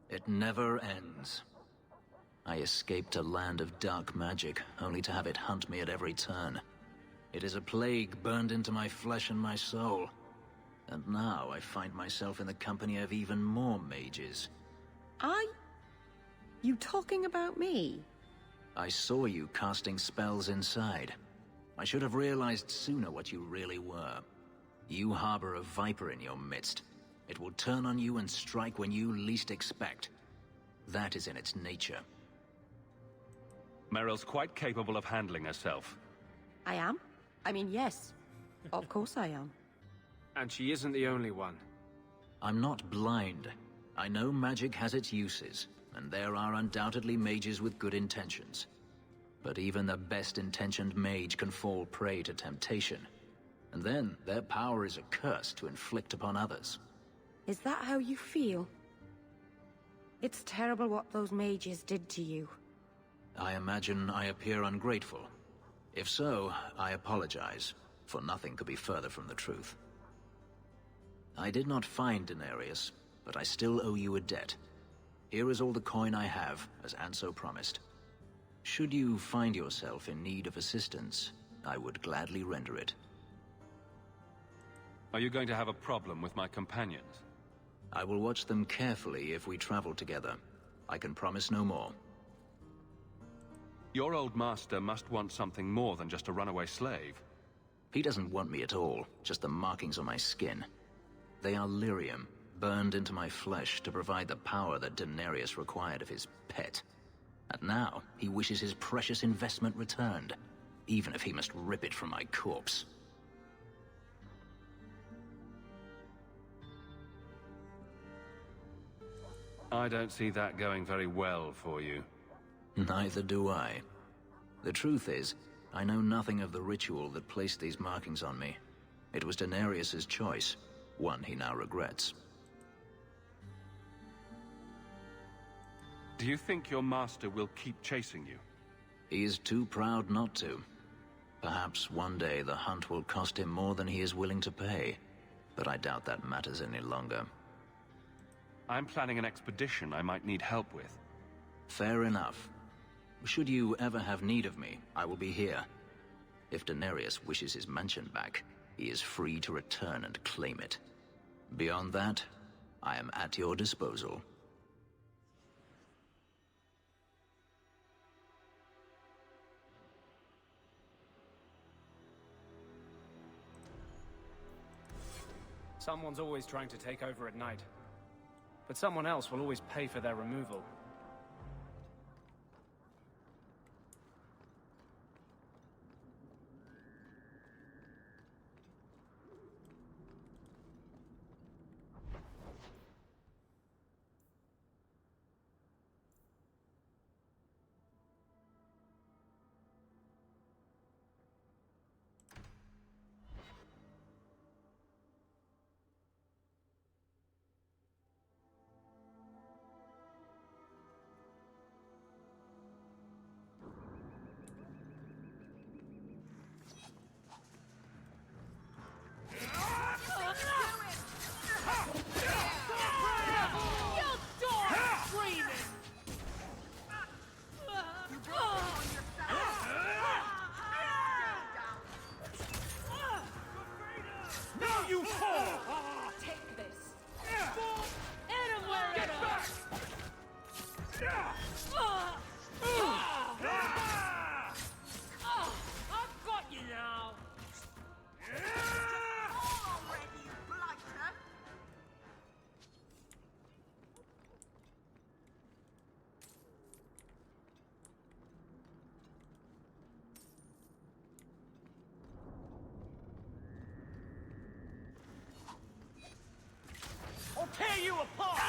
It never ends. I escaped a land of dark magic, only to have it hunt me at every turn. It is a plague burned into my flesh and my soul. And now I find myself in the company of even more mages. Are you talking about me? I saw you casting spells inside. I should have realized sooner what you really were. You harbor a viper in your midst. It will turn on you and strike when you least expect. That is in its nature. Meryl's quite capable of handling herself. I am? I mean, yes. Of course I am. And she isn't the only one. I'm not blind. I know magic has its uses, and there are undoubtedly mages with good intentions. But even the best-intentioned mage can fall prey to temptation. And then their power is a curse to inflict upon others. Is that how you feel? It's terrible what those mages did to you. I imagine I appear ungrateful. If so, I apologize, for nothing could be further from the truth. I did not find Denarius, but I still owe you a debt. Here is all the coin I have, as Anso promised. Should you find yourself in need of assistance, I would gladly render it. Are you going to have a problem with my companions? I will watch them carefully if we travel together. I can promise no more. Your old master must want something more than just a runaway slave. He doesn't want me at all, just the markings on my skin. They are lyrium, burned into my flesh to provide the power that Denarius required of his pet. And now, he wishes his precious investment returned, even if he must rip it from my corpse. I don't see that going very well for you. Neither do I. The truth is, I know nothing of the ritual that placed these markings on me. It was Denarius's choice, one he now regrets. Do you think your master will keep chasing you? He is too proud not to. Perhaps one day the hunt will cost him more than he is willing to pay, but I doubt that matters any longer. I'm planning an expedition I might need help with. Fair enough. Should you ever have need of me, I will be here. If Denarius wishes his mansion back, he is free to return and claim it. Beyond that, I am at your disposal. Someone's always trying to take over at night. But someone else will always pay for their removal. I'll tear you apart!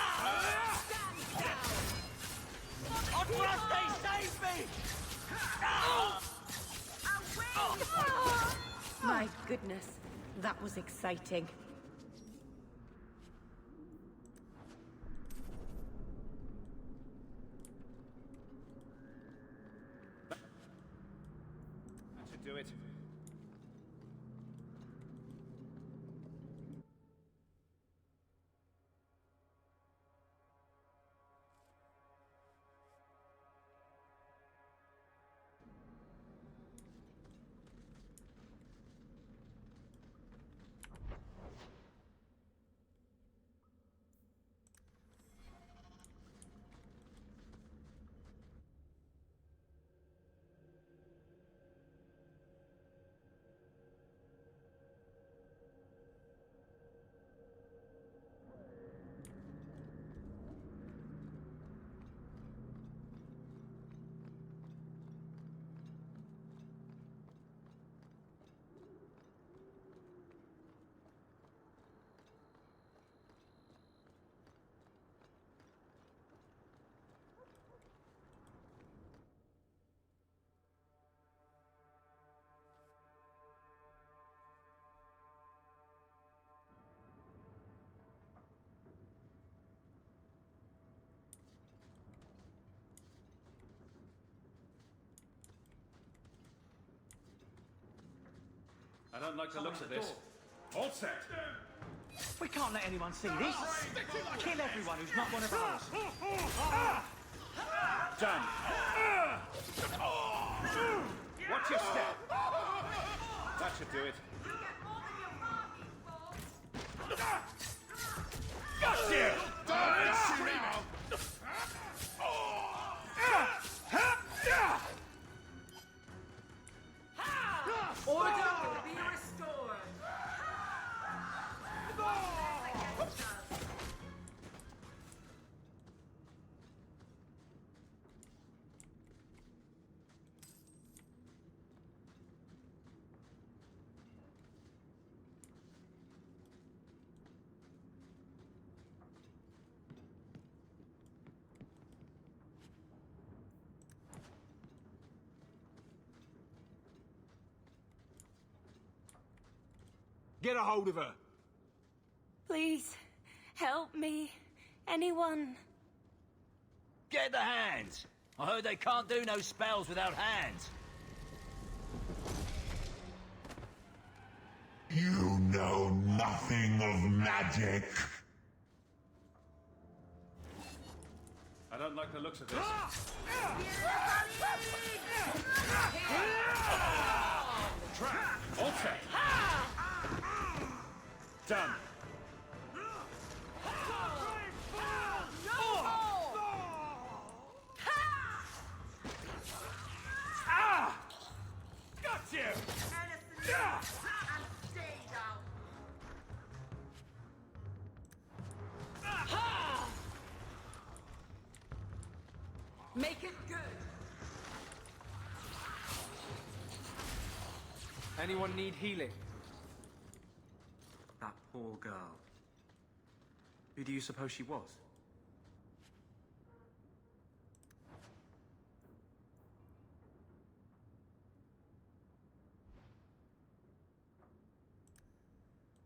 On birthday, save me! My goodness, that was exciting. That should do it. I don't like the looks of this. All set. We can't let anyone see this. Kill everyone who's not one of ours. Done. Watch your step. That should do it. Got you! Order will be restored. Get a hold of her. Please, help me. Anyone. Get the hands! I heard they can't do no spells without hands. You know nothing of magic. I don't like the looks of this. Trap! All set! Done! Got you! Make it good. Anyone need healing? That poor girl. Who do you suppose she was?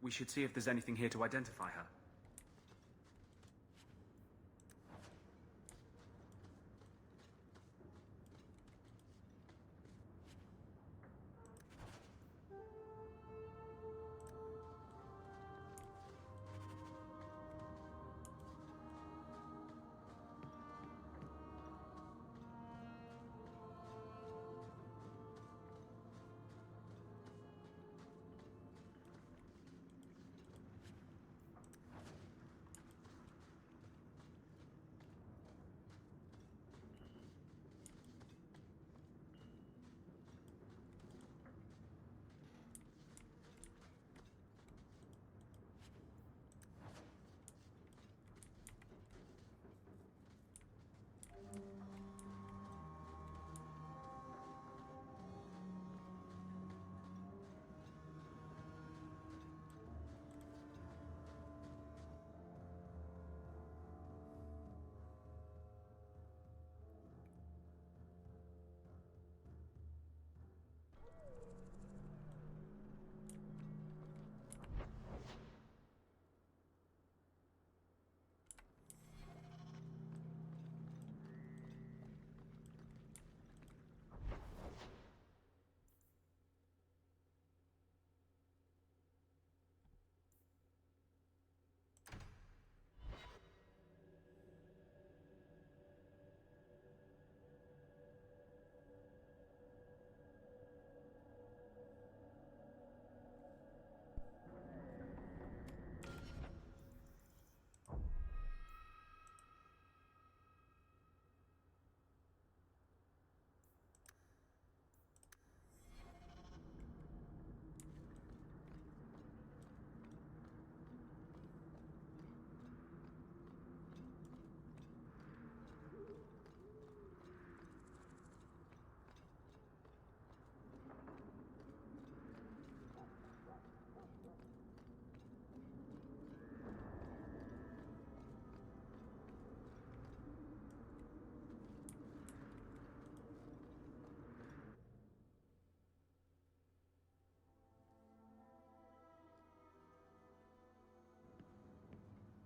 We should see if there's anything here to identify her.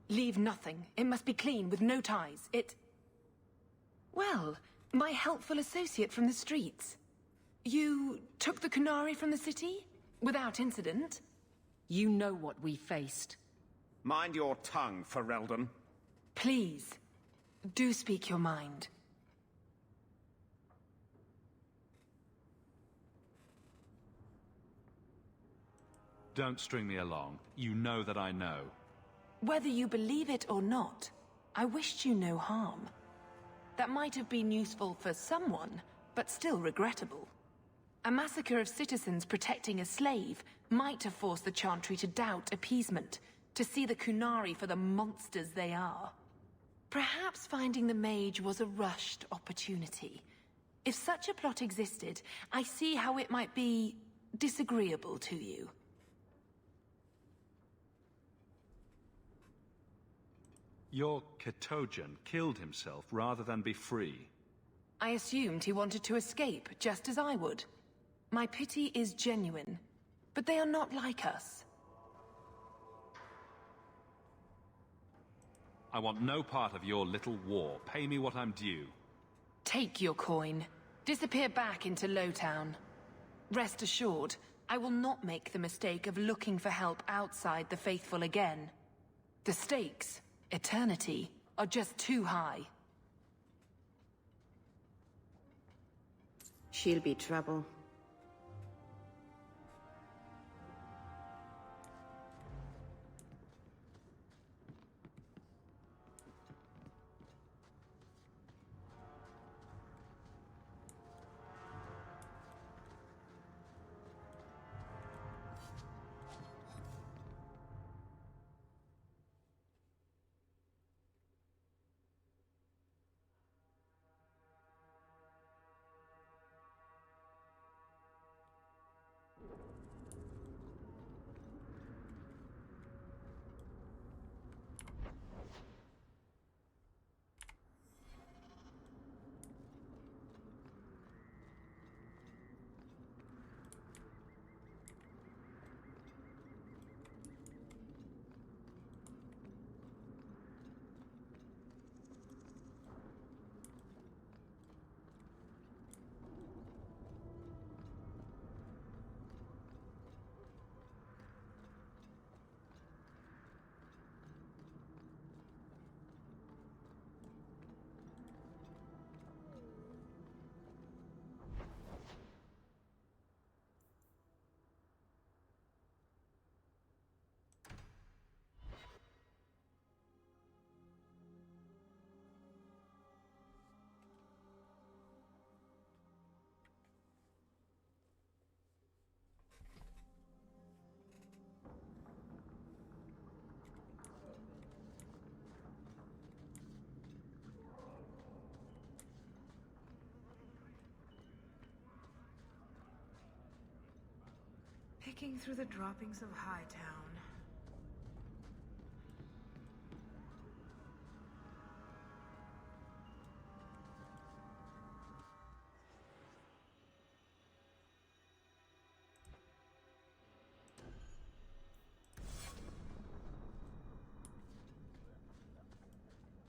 Leave nothing. It must be clean, with no ties. Well, my helpful associate from the streets. You took the Canary from the city? Without incident. You know what we faced. Mind your tongue, Ferelden. Please, do speak your mind. Don't string me along. You know that I know. Whether you believe it or not, I wished you no harm. That might have been useful for someone, but still regrettable. A massacre of citizens protecting a slave might have forced the Chantry to doubt appeasement, to see the Kunari for the monsters they are. Perhaps finding the mage was a rushed opportunity. If such a plot existed, I see how it might be disagreeable to you. Your Ketogen killed himself rather than be free. I assumed he wanted to escape, just as I would. My pity is genuine, but they are not like us. I want no part of your little war. Pay me what I'm due. Take your coin. Disappear back into Lowtown. Rest assured, I will not make the mistake of looking for help outside the Faithful again. The stakes, eternity, are just too high. She'll be trouble. Picking through the droppings of Hightown.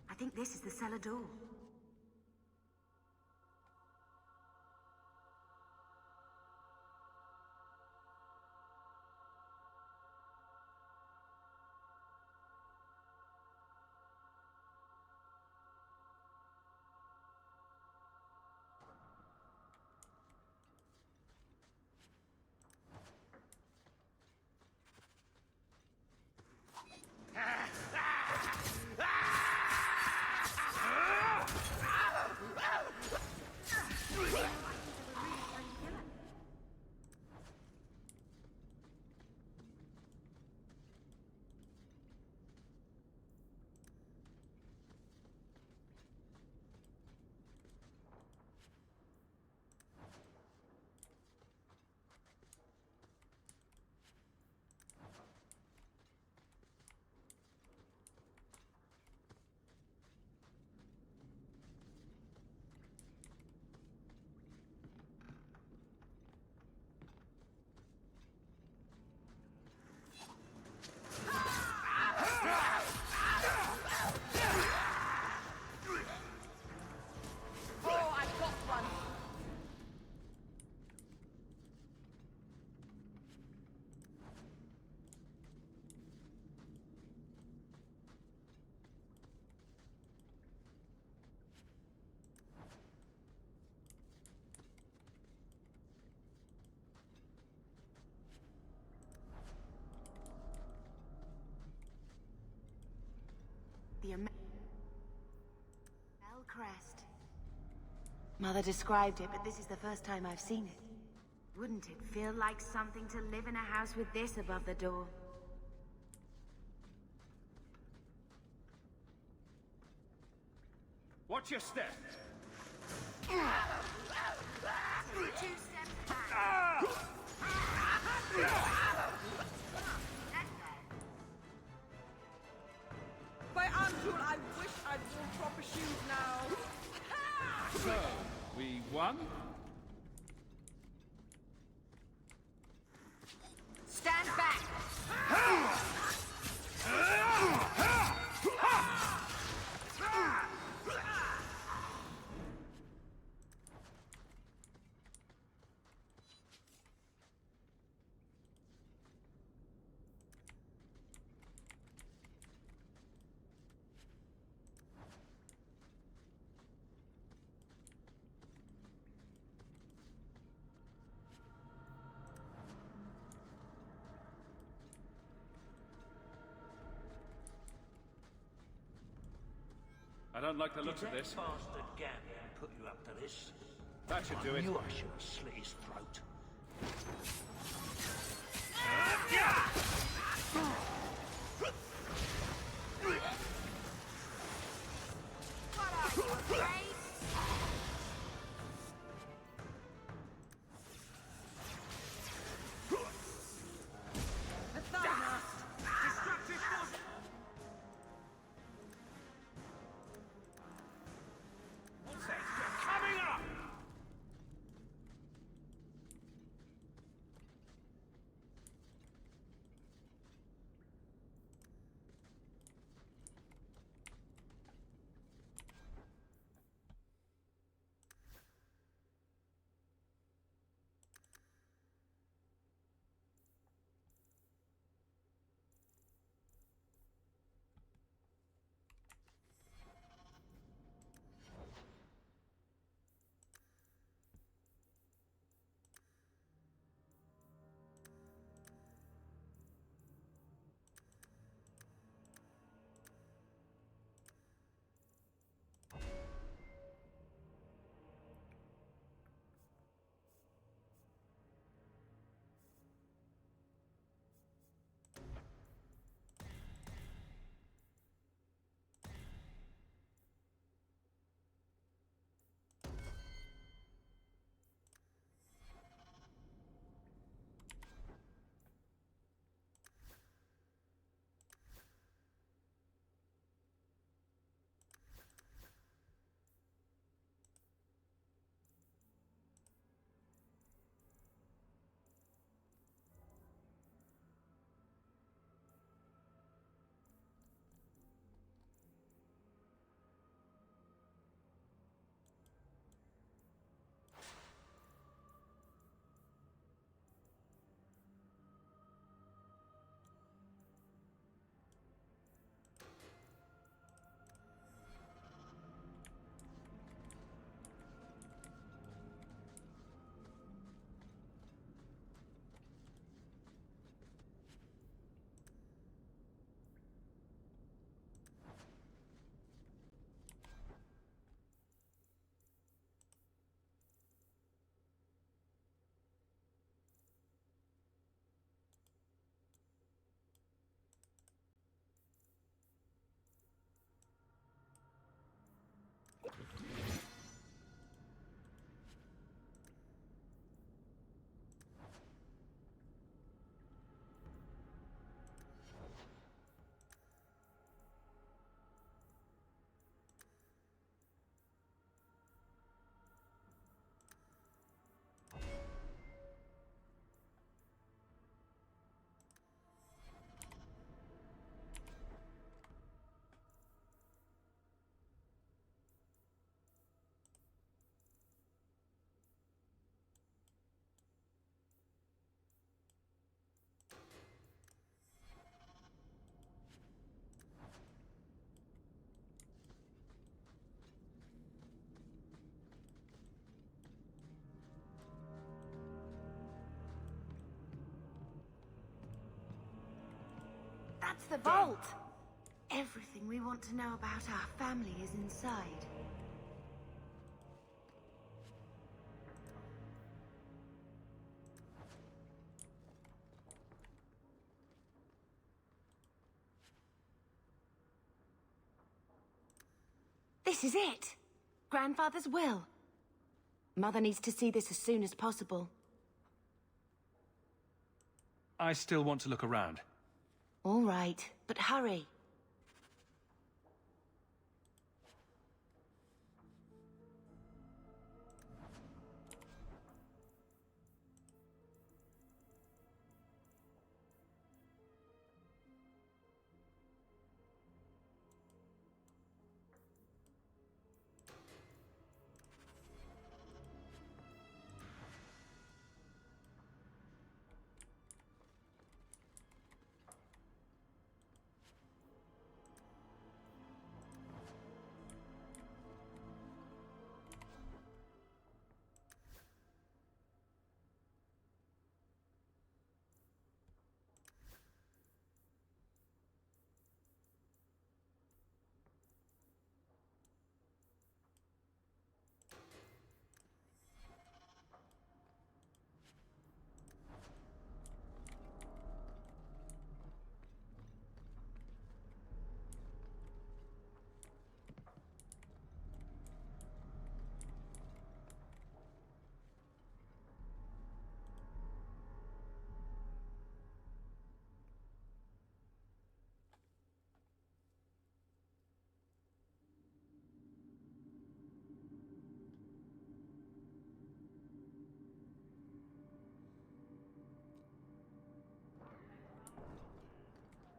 I think this is the cellar door. Crest. Mother described it, but this is the first time I've seen it. Wouldn't it feel like something to live in a house with this above the door? Watch your step. Take 2 steps back. By Anjul, I wish I'd worn proper shoes now. So, we won? Stand back! I don't like the looks of this. Bastard Gambit put you up to this. That should do it. I knew I should have slit his throat. What are you, afraid? That's the vault! Everything we wanted. want to know about our family is inside. This is it! Grandfather's will. Mother needs to see this as soon as possible. I still want to look around. All right, but hurry.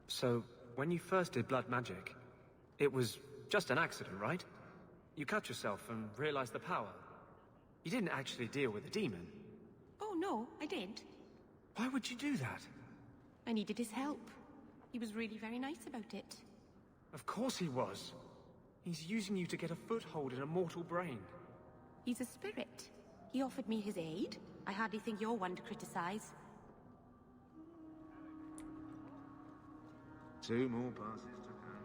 So, when you first did blood magic, it was just an accident, right? You cut yourself and realized the power. You didn't actually deal with a demon. Oh, no, I did. Why would you do that? I needed his help. He was really very nice about it. Of course he was. He's using you to get a foothold in a mortal brain. He's a spirit. He offered me his aid. I hardly think you're one to criticize. 2 more passes to come.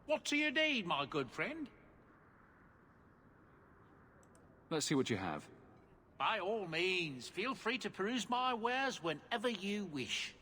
What do you need, my good friend? Let's see what you have. By all means, feel free to peruse my wares whenever you wish.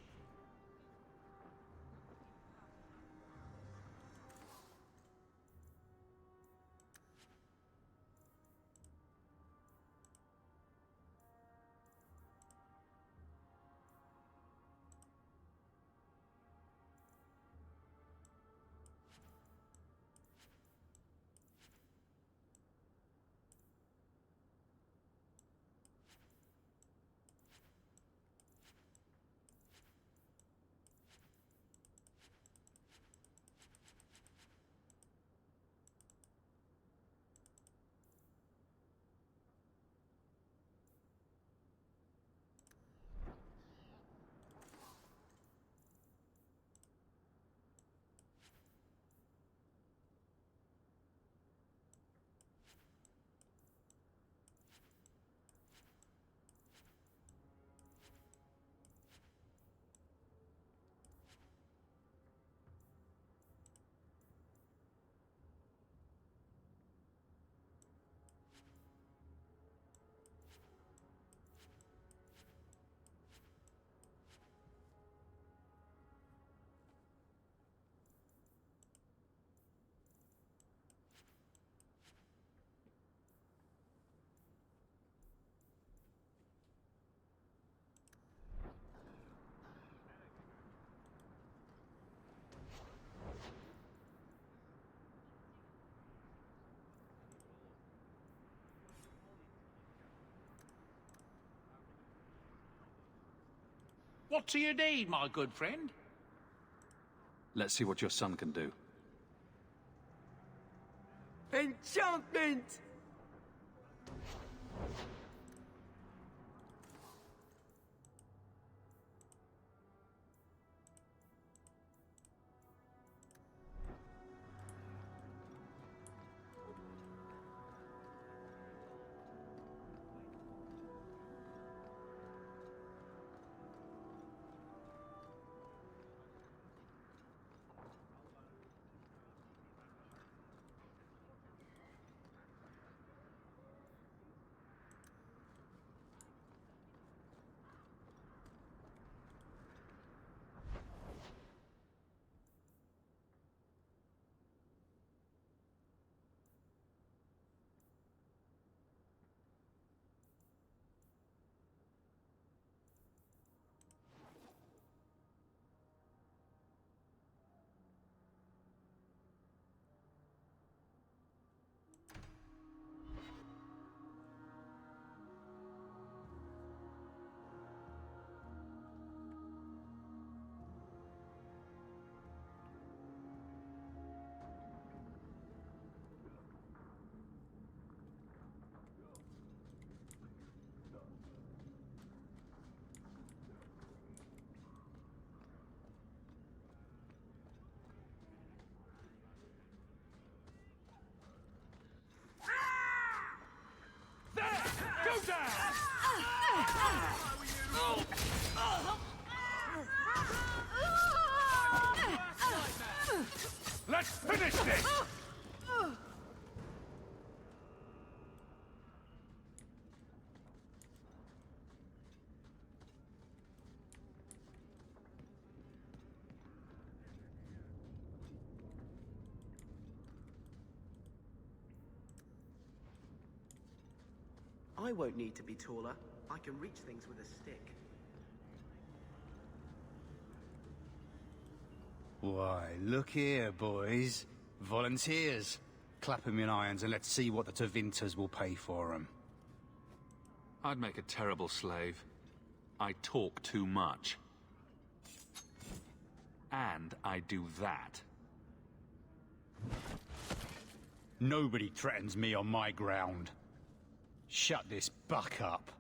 What do you need, my good friend? Let's see what your son can do. Enchantment! Go down! Let's finish this! I won't need to be taller. I can reach things with a stick. Why, look here, boys. Volunteers. Clap 'em in irons and let's see what the Tevinters will pay for 'em. I'd make a terrible slave. I talk too much. And I do that. Nobody threatens me on my ground. Shut this buck up.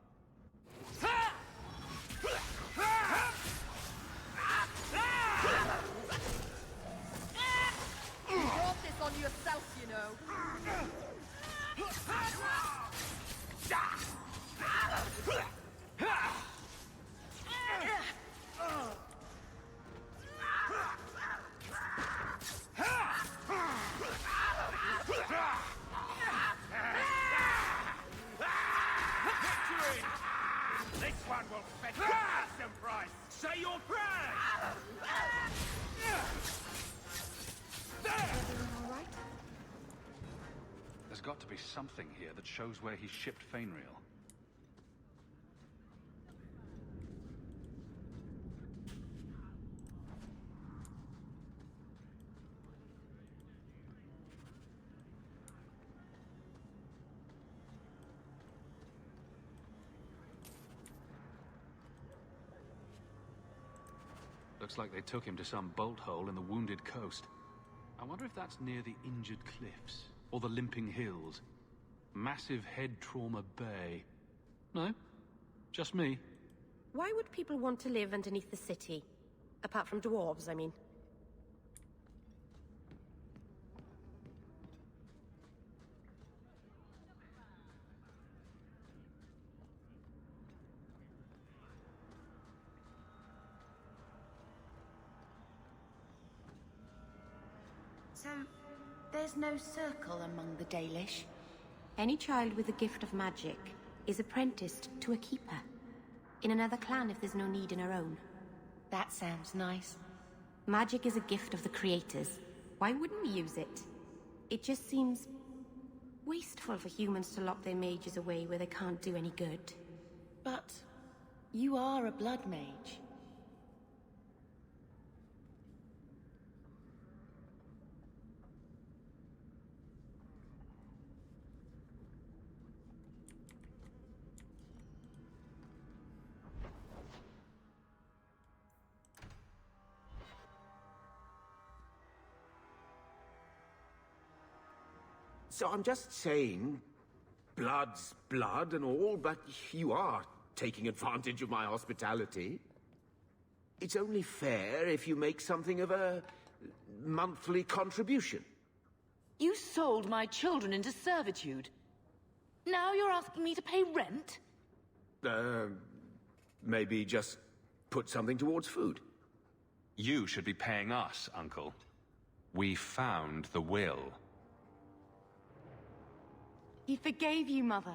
You brought this on yourself, you know. This one will fetch a handsome price! Say your prayers! There's got to be something here that shows where he shipped Fainreal. Looks like they took him to some bolt hole in the Wounded Coast. I wonder if that's near the Injured Cliffs, or the Limping Hills. Massive Head Trauma Bay. No? Just me? Why would people want to live underneath the city? Apart from dwarves, I mean. So, there's no circle among the Dalish? Any child with a gift of magic is apprenticed to a keeper. In another clan if there's no need in her own. That sounds nice. Magic is a gift of the creators. Why wouldn't we use it? It just seems wasteful for humans to lock their mages away where they can't do any good. But you are a blood mage. So I'm just saying, blood's blood and all, but you are taking advantage of my hospitality. It's only fair if you make something of a monthly contribution. You sold my children into servitude. Now you're asking me to pay rent? Maybe just put something towards food. You should be paying us, Uncle. We found the will. He forgave you, Mother.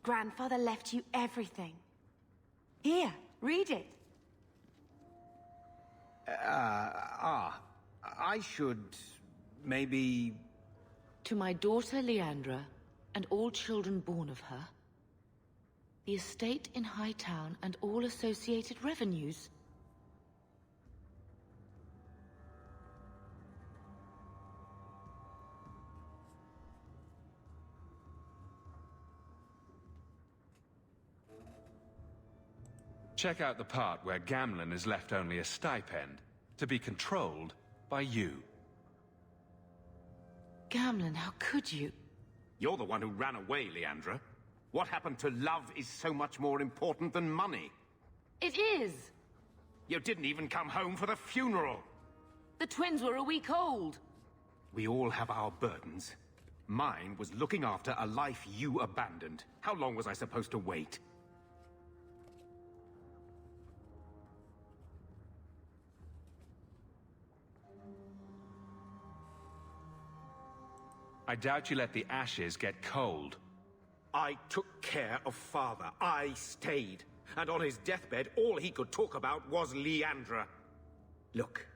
Grandfather left you everything. Here, read it. I should... maybe... To my daughter Leandra, and all children born of her, the estate in Hightown and all associated revenues. Check out the part where Gamlen is left only a stipend, to be controlled by you. Gamlen, how could you? You're the one who ran away, Leandra. What happened to love is so much more important than money. It is! You didn't even come home for the funeral! The twins were a week old. We all have our burdens. Mine was looking after a life you abandoned. How long was I supposed to wait? I doubt you let the ashes get cold. I took care of Father. I stayed. And on his deathbed, all he could talk about was Leandra. Look,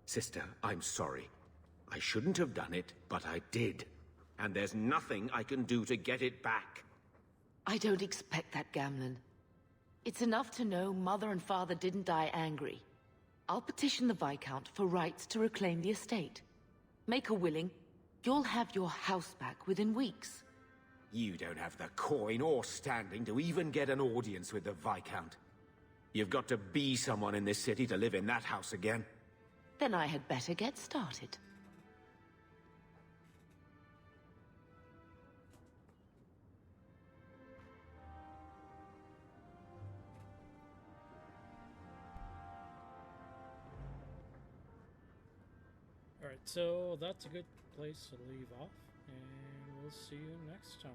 sister, I'm sorry. I shouldn't have done it, but I did. And there's nothing I can do to get it back. I don't expect that, Gamlen. It's enough to know Mother and Father didn't die angry. I'll petition the Viscount for rights to reclaim the estate. Make a willing. You'll have your house back within weeks. You don't have the coin or standing to even get an audience with the Viscount. You've got to be someone in this city to live in that house again. Then I had better get started. Alright, so that's a good place to leave off, and we'll see you next time.